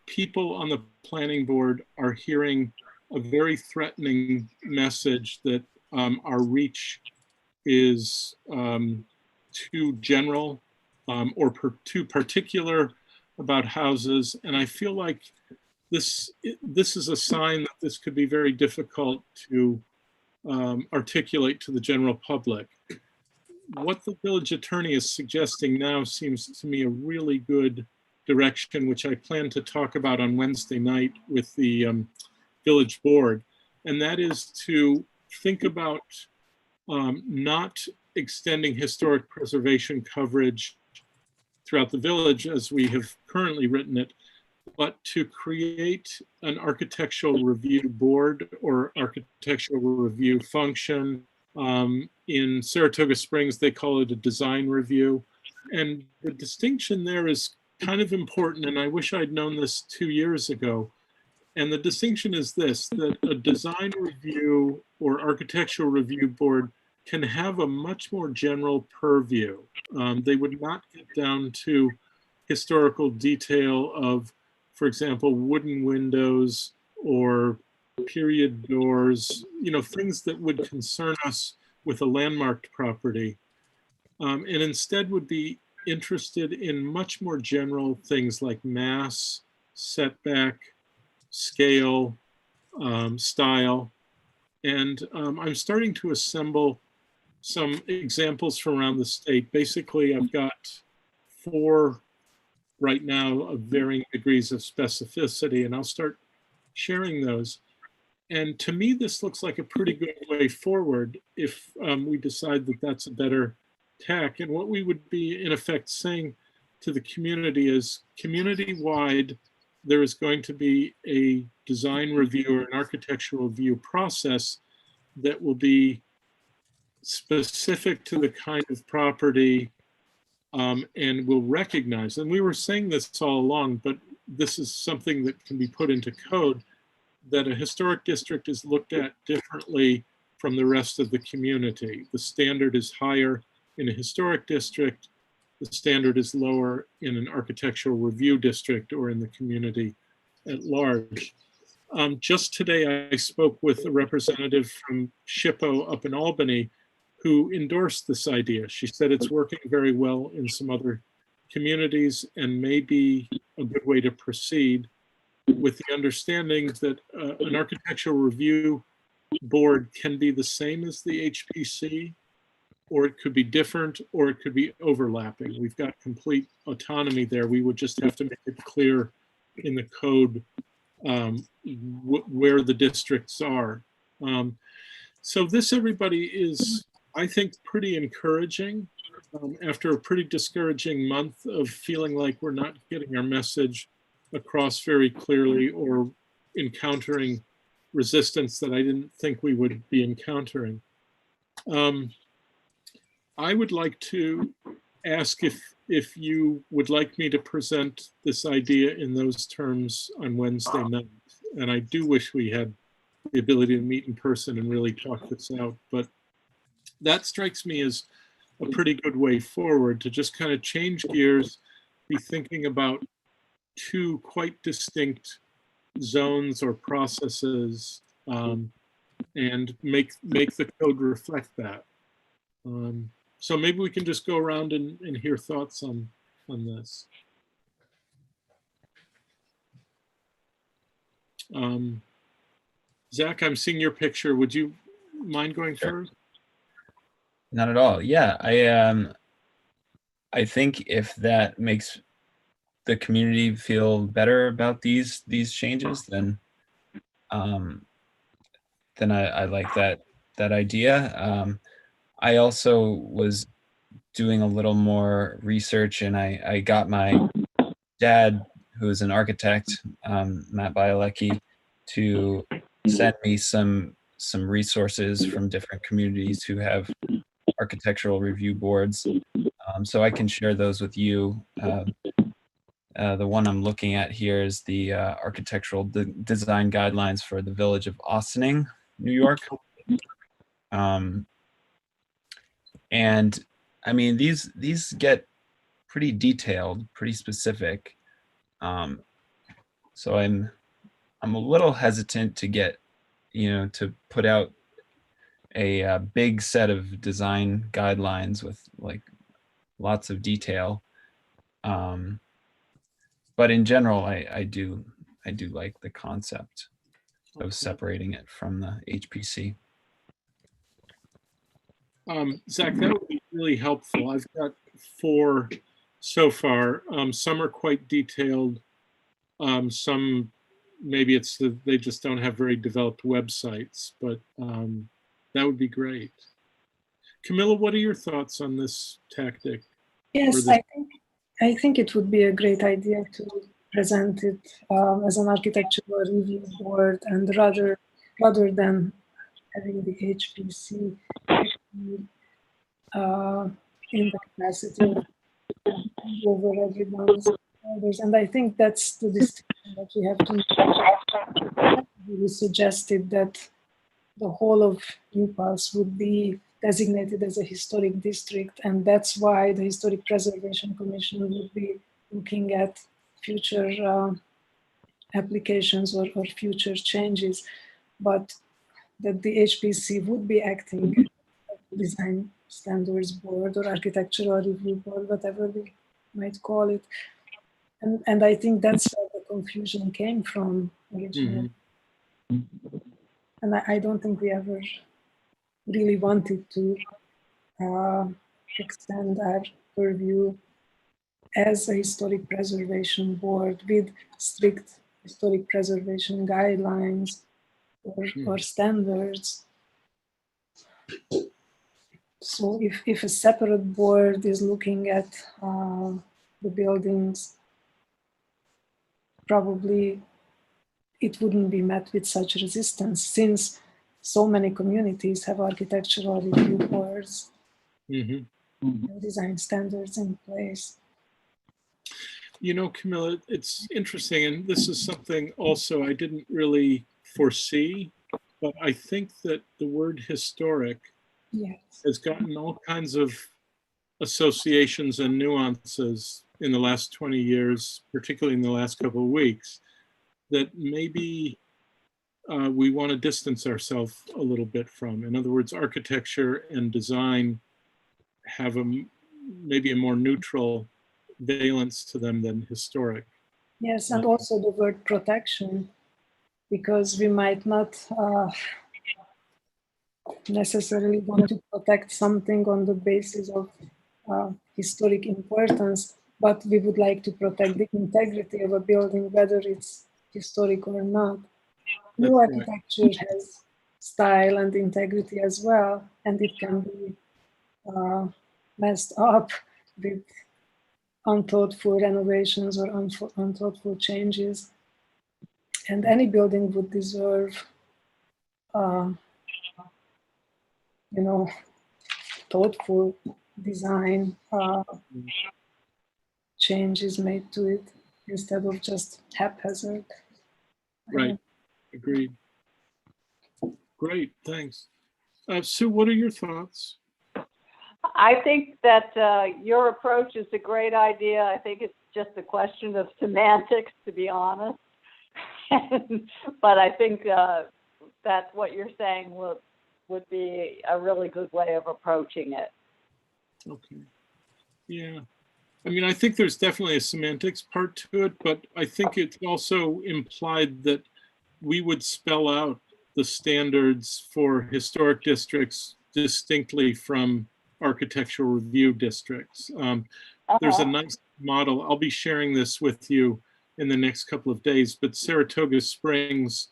people on the planning board are hearing a very threatening message that our reach is too general or too particular about houses. And I feel like this is a sign that this could be very difficult to articulate to the general public. What the village attorney is suggesting now seems to me a really good direction, which I plan to talk about on Wednesday night with the village board. And that is to think about not extending historic preservation coverage throughout the village as we have currently written it, but to create an architectural review board or architectural review function. In Saratoga Springs, they call it a design review. And the distinction there is kind of important, and I wish I'd known this 2 years ago. And the distinction is this, that a design review or architectural review board can have a much more general purview. They would not get down to historical detail of, for example, wooden windows or period doors, you know, things that would concern us with a landmarked property, and instead would be interested in much more general things like mass, setback, scale, style. And I'm starting to assemble some examples from around the state. Basically, I've got 4 right now of varying degrees of specificity, and I'll start sharing those. And to me, this looks like a pretty good way forward if we decide that that's a better tack. And what we would be in effect saying to the community is community-wide, there is going to be a design review or an architectural review process that will be specific to the kind of property and will recognize, and we were saying this all along, but this is something that can be put into code, that a historic district is looked at differently from the rest of the community. The standard is higher in a historic district. The standard is lower in an architectural review district or in the community at large. Just today, I spoke with a representative from SHPO up in Albany who endorsed this idea. She said it's working very well in some other communities and may be a good way to proceed, with the understanding that an architectural review board can be the same as the HPC, or it could be different, or it could be overlapping. We've got complete autonomy there. We would just have to make it clear in the code where the districts are. So this, everybody, is, I think, pretty encouraging after a pretty discouraging month of feeling like we're not getting our message across very clearly, or encountering resistance that I didn't think we would be encountering. I would like to ask if you would like me to present this idea in those terms on Wednesday night. And I do wish we had the ability to meet in person and really talk this out, but that strikes me as a pretty good way forward, to just kind of change gears, be thinking about two quite distinct zones or processes, and make the code reflect that. So maybe we can just go around and hear thoughts on this. Zach, I'm seeing your picture. Would you mind going first? Not at all. Yeah, I think if that makes the community feel better about these changes, then I like that idea. I also was doing a little more research, and I got my dad, who is an architect, Matt Bielecki, to send me some resources from different communities who have architectural review boards. So I can share those with you. The one I'm looking at here is the architectural design guidelines for the village of Ossining, New York. And I mean, these get pretty detailed, pretty specific. So I'm a little hesitant to get, to put out a big set of design guidelines with like lots of detail. But in general, I do like the concept of separating it from the HPC. Zach, that would be really helpful. I've got 4 so far. Some are quite detailed. Some, maybe it's they just don't have very developed websites, but that would be great. Camilla, what are your thoughts on this tactic? Yes, I think it would be a great idea to present it as an architectural review board, and rather than having the HPC in the capacity over everyone's orders. And I think that's the distinction that we have to make. We suggested that the whole of New Paltz would be designated as a historic district, and that's why the Historic Preservation Commission would be looking at future applications or future changes, but that the HPC would be acting as Design Standards Board or Architectural Review Board, whatever we might call it. And I think that's where the confusion came from originally. Mm-hmm. And I don't think we ever really wanted to extend our purview as a historic preservation board with strict historic preservation guidelines or standards. So if a separate board is looking at the buildings, probably it wouldn't be met with such resistance, since so many communities have architectural review boards and design standards in place. You know, Camilla, it's interesting, and this is something also I didn't really foresee, but I think that the word historic has gotten all kinds of associations and nuances in the last 20 years, particularly in the last couple of weeks, that maybe we want to distance ourselves a little bit from. In other words, architecture and design have maybe a more neutral valence to them than historic. Yes, and also the word protection, because we might not necessarily want to protect something on the basis of historic importance, but we would like to protect the integrity of a building, whether it's historic or not. New That's right. architecture has style and integrity as well, and it can be messed up with unthoughtful renovations or unthoughtful changes. And any building would deserve, thoughtful design changes made to it instead of just haphazard. Right. Agreed. Great. Thanks. Sue, what are your thoughts? I think that your approach is a great idea. I think it's just a question of semantics, to be honest. But I think that what you're saying would be a really good way of approaching it. Okay. Yeah. I mean, I think there's definitely a semantics part to it, but I think it's also implied that we would spell out the standards for historic districts distinctly from architectural review districts. There's a nice model. I'll be sharing this with you in the next couple of days, but Saratoga Springs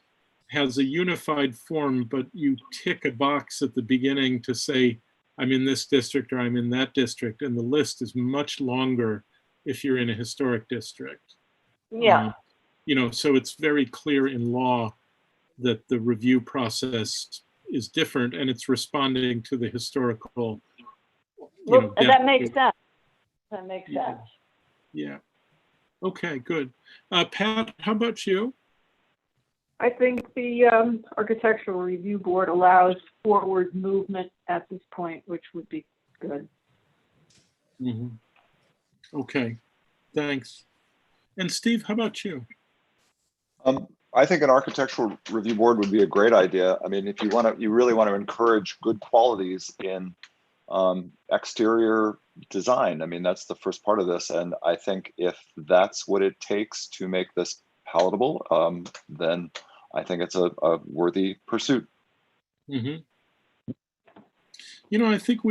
has a unified form, but you tick a box at the beginning to say, I'm in this district or I'm in that district. And the list is much longer if you're in a historic district. Yeah. So it's very clear in law that the review process is different and it's responding to the historical. That makes sense. That makes sense. Yeah. Okay, good. Pat, how about you? I think the Architectural Review Board allows forward movement at this point, which would be good. Mm-hmm. Okay, thanks. And Steve, how about you? I think an architectural review board would be a great idea. I mean, if you really want to encourage good qualities in exterior design, I mean, that's the first part of this. And I think if that's what it takes to make this palatable, then I think it's a worthy pursuit. Mm-hmm. I think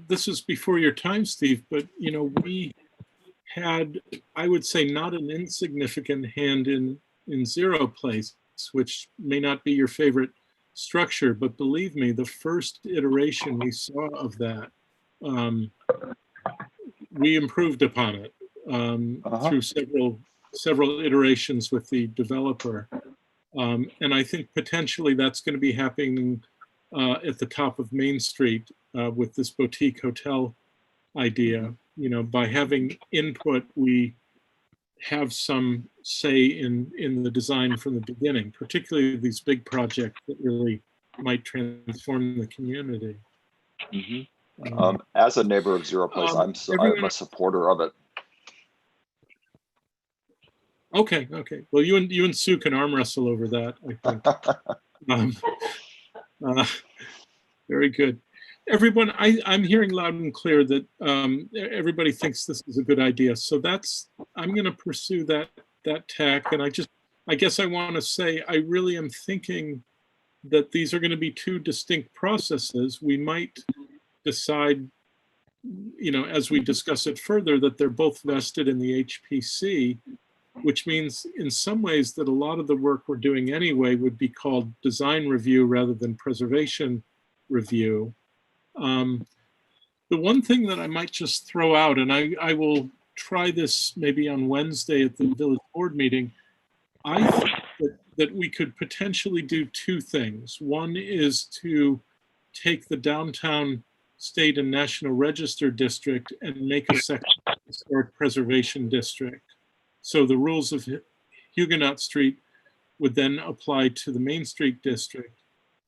this is before your time, Steve, but, we had, I would say, not an insignificant hand in Zero Place, which may not be your favorite structure, but believe me, the first iteration we saw of that, we improved upon it through several iterations with the developer. And I think potentially that's going to be happening at the top of Main Street with this boutique hotel idea. By having input, we have some say in the design from the beginning, particularly these big projects that really might transform the community. Mm-hmm. As a neighbor of Zero Place, I'm a supporter of it. Okay. Well, you and Sue can arm wrestle over that, I think. Very good. Everyone, I'm hearing loud and clear that everybody thinks this is a good idea. So I'm going to pursue that tack. And I guess I want to say, I really am thinking that these are going to be two distinct processes. We might decide, as we discuss it further, that they're both vested in the HPC, which means in some ways that a lot of the work we're doing anyway would be called design review rather than preservation review. The one thing that I might just throw out, and I will try this maybe on Wednesday at the village board meeting, I think that we could potentially do two things. One is to take the downtown state and national register district and make a second historic preservation district. So the rules of Huguenot Street would then apply to the Main Street district,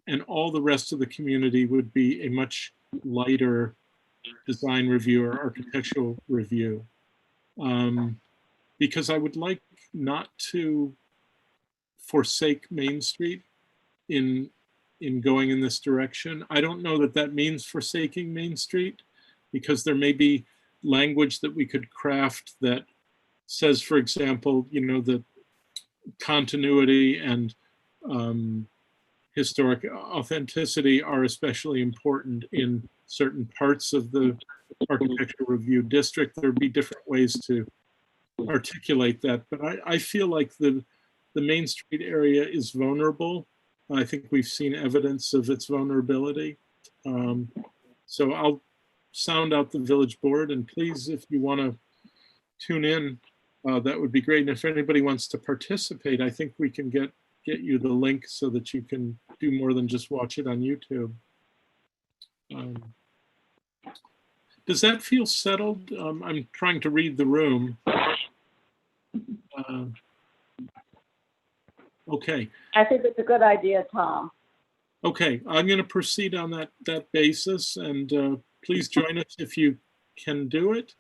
and all the rest of the community would be a much lighter design review or architectural review. Because I would like not to forsake Main Street in going in this direction. I don't know that means forsaking Main Street, because there may be language that we could craft that says, for example, the continuity and historic authenticity are especially important in certain parts of the architecture review district. There'd be different ways to articulate that, but I feel like the Main Street area is vulnerable. I think we've seen evidence of its vulnerability. So I'll sound out the village board, and please, if you want to tune in, that would be great. And if anybody wants to participate, I think we can get you the link so that you can do more than just watch it on YouTube. Does that feel settled? I'm trying to read the room. Okay. I think it's a good idea, Tom. Okay, I'm going to proceed on that basis, and please join us if you can do it.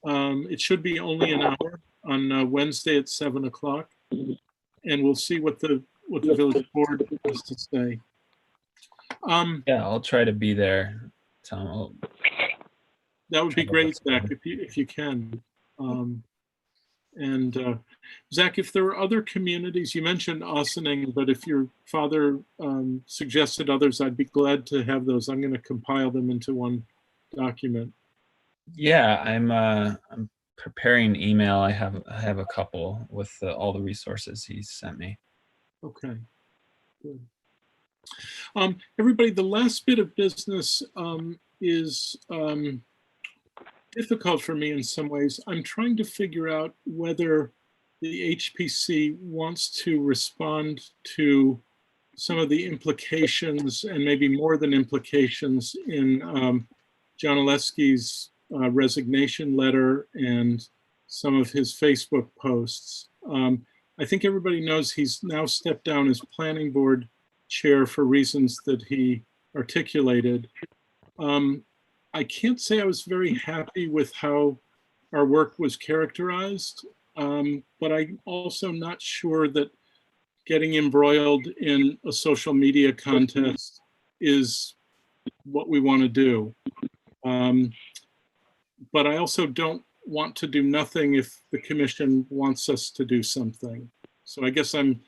It should be only an hour on Wednesday at 7 o'clock, and we'll see what the village board has to say. Yeah, I'll try to be there, Tom. That would be great, Zach, if you can. Zach, if there are other communities, you mentioned Ossining, but if your father suggested others, I'd be glad to have those. I'm going to compile them into one document. Yeah, I'm preparing an email. I have a couple with all the resources he sent me. Okay. Good. Everybody, the last bit of business is difficult for me in some ways. I'm trying to figure out whether the HPC wants to respond to some of the implications, and maybe more than implications, in John Oleski's resignation letter and some of his Facebook posts. I think everybody knows he's now stepped down as planning board chair for reasons that he articulated. I can't say I was very happy with how our work was characterized, but I'm also not sure that getting embroiled in a social media contest is what we want to do. But I also don't want to do nothing if the commission wants us to do something. So I guess I'm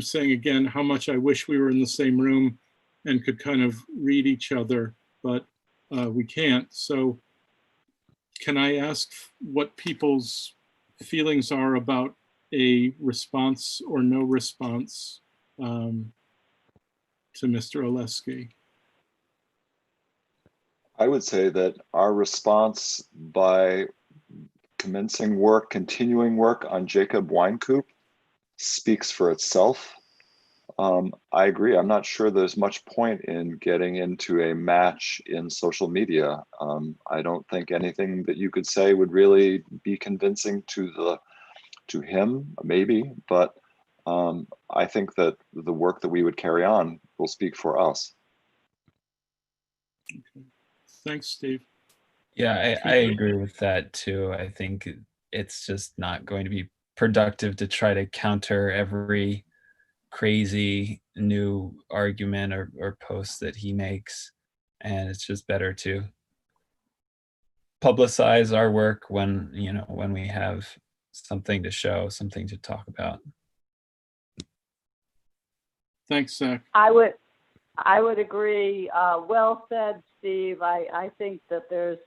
saying again how much I wish we were in the same room and could kind of read each other, but we can't. So can I ask what people's feelings are about a response or no response to Mr. Oleski? I would say that our response by continuing work on Jacob Weinkoop speaks for itself. I agree. I'm not sure there's much point in getting into a match in social media. I don't think anything that you could say would really be convincing to him, maybe, but I think that the work that we would carry on will speak for us. Okay. Thanks, Steve. Yeah, I agree with that too. I think it's just not going to be productive to try to counter every crazy new argument or post that he makes. And it's just better to publicize our work when we have something to show, something to talk about. Thanks, Zach. I would agree. Well said, Steve. I think that there's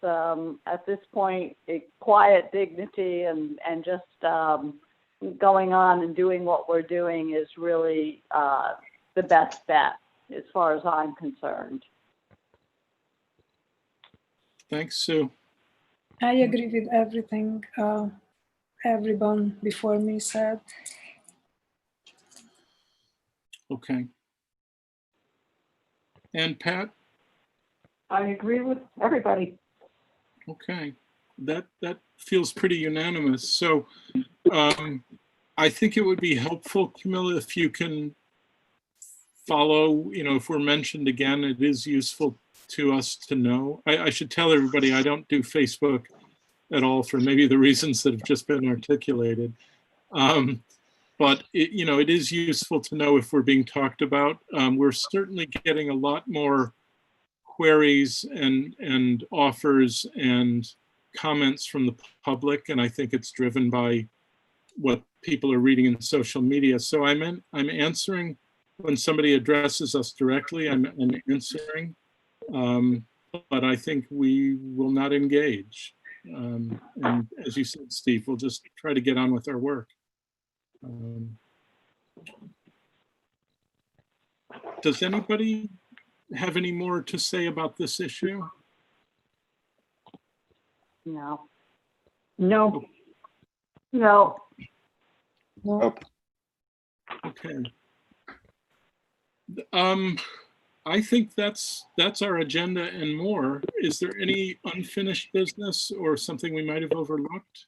at this point a quiet dignity and just going on and doing what we're doing is really the best bet as far as I'm concerned. Thanks, Sue. I agree with everything everyone before me said. Okay. And Pat? I agree with everybody. Okay, that feels pretty unanimous. So I think it would be helpful, Camilla, if you can follow, if we're mentioned again, it is useful to us to know. I should tell everybody I don't do Facebook at all for maybe the reasons that have just been articulated. But it is useful to know if we're being talked about. We're certainly getting a lot more queries and offers and comments from the public, and I think it's driven by what people are reading in social media. So I'm answering when somebody addresses us directly, I'm answering. But I think we will not engage. And as you said, Steve, we'll just try to get on with our work. Does anybody have any more to say about this issue? No. No, No. No, Okay. I think that's our agenda and more. Is there any unfinished business or something we might have overlooked?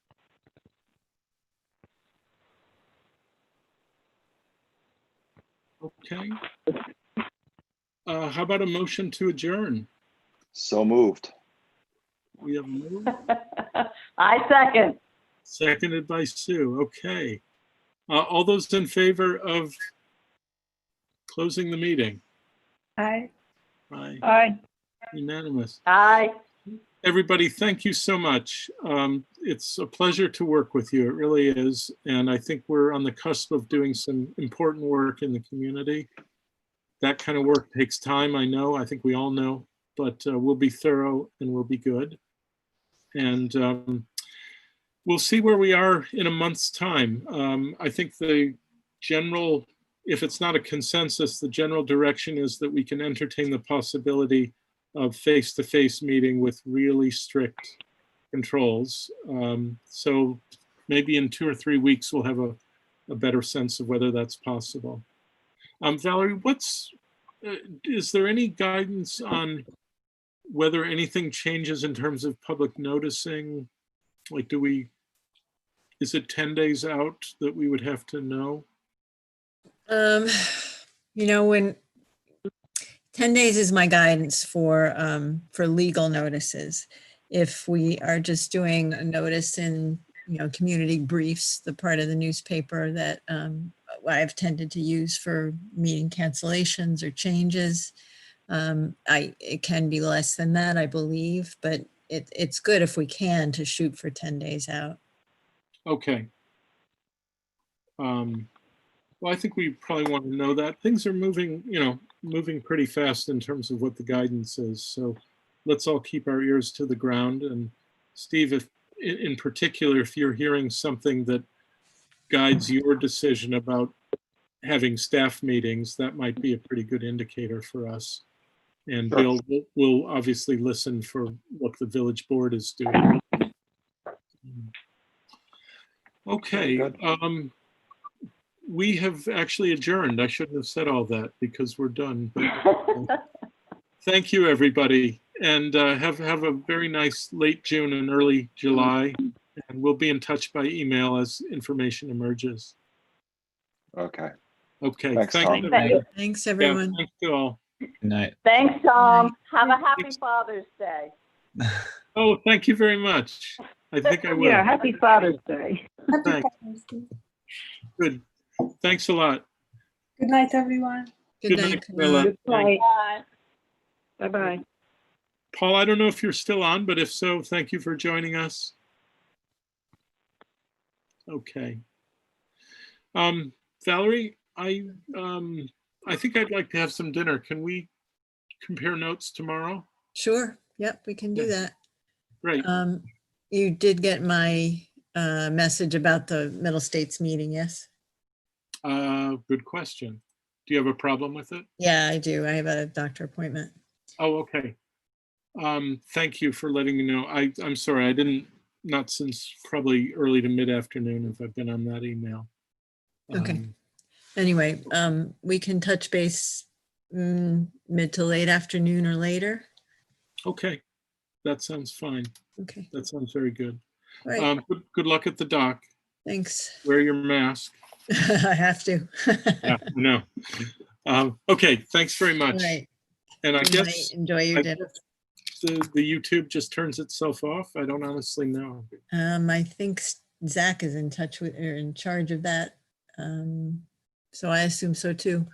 Okay. How about a motion to adjourn? So moved. We have a move, I second. seconded by Sue. Okay. All those in favor of closing the meeting? I. Aye. I, Unanimous. Aye. Everybody, thank you so much. It's a pleasure to work with you. It really is. And I think we're on the cusp of doing some important work in the community. That kind of work takes time, I know. I think we all know, but we'll be thorough and we'll be good. And we'll see where we are in a month's time. I think the general, if it's not a consensus, the general direction is that we can entertain the possibility of face-to-face meeting with really strict controls. So maybe in 2 or 3 weeks, we'll have a better sense of whether that's possible. Valerie, is there any guidance on whether anything changes in terms of public noticing? Like, is it 10 days out that we would have to know? When 10 days is my guidance for legal notices. If we are just doing a notice in, community briefs, the part of the newspaper that I've tended to use for meeting cancellations or changes, it can be less than that, I believe, but it's good if we can to shoot for 10 days out. Okay. Well, I think we probably want to know that. Things are moving pretty fast in terms of what the guidance is. So let's all keep our ears to the ground. And Steve, if in particular, if you're hearing something that guides your decision about having staff meetings, that might be a pretty good indicator for us. And Sure. Bill will obviously listen for what the village board is doing. Okay. Good. We have actually adjourned. I shouldn't have said all that because we're done. But, thank you, everybody. And have a very nice late June and early July. And we'll be in touch by email as information emerges. Okay. Okay. Thanks, Thank Tom. you, everybody. Thanks, Yeah, everyone. thank you all. Good night. Thanks, Tom. Have a happy Father's Day. Oh, thank you very much. I think I will. yeah, happy Father's Day. Happy Thanks. Father's Day. Good. Thanks a lot. Good night, everyone. Good night. Camilla. Good night. Bye. Bye-bye. Paul, I don't know if you're still on, but if so, thank you for joining us. Okay. Valerie, I think I'd like to have some dinner. Can we compare notes tomorrow? Sure. Yep, we can do Yeah. that. Great. You did get my message about the Middle States meeting, yes? Good question. Do you have a problem with it? Yeah, I do. I have a doctor appointment. Oh, okay. Thank you for letting me know. I'm sorry, I didn't, not since probably early to mid-afternoon if I've been on that email. Okay. Anyway, we can touch base mid to late afternoon or later. Okay, that sounds fine. Okay, That sounds very good. all right, Good luck at the dock. thanks. Wear your mask. I have to. Yeah, I know. Okay, thanks very All much. right, And I good night. guess Enjoy your I dinner. the YouTube just turns itself off. I don't honestly know. I think Zach is in touch with, or in charge of that. So I assume so too.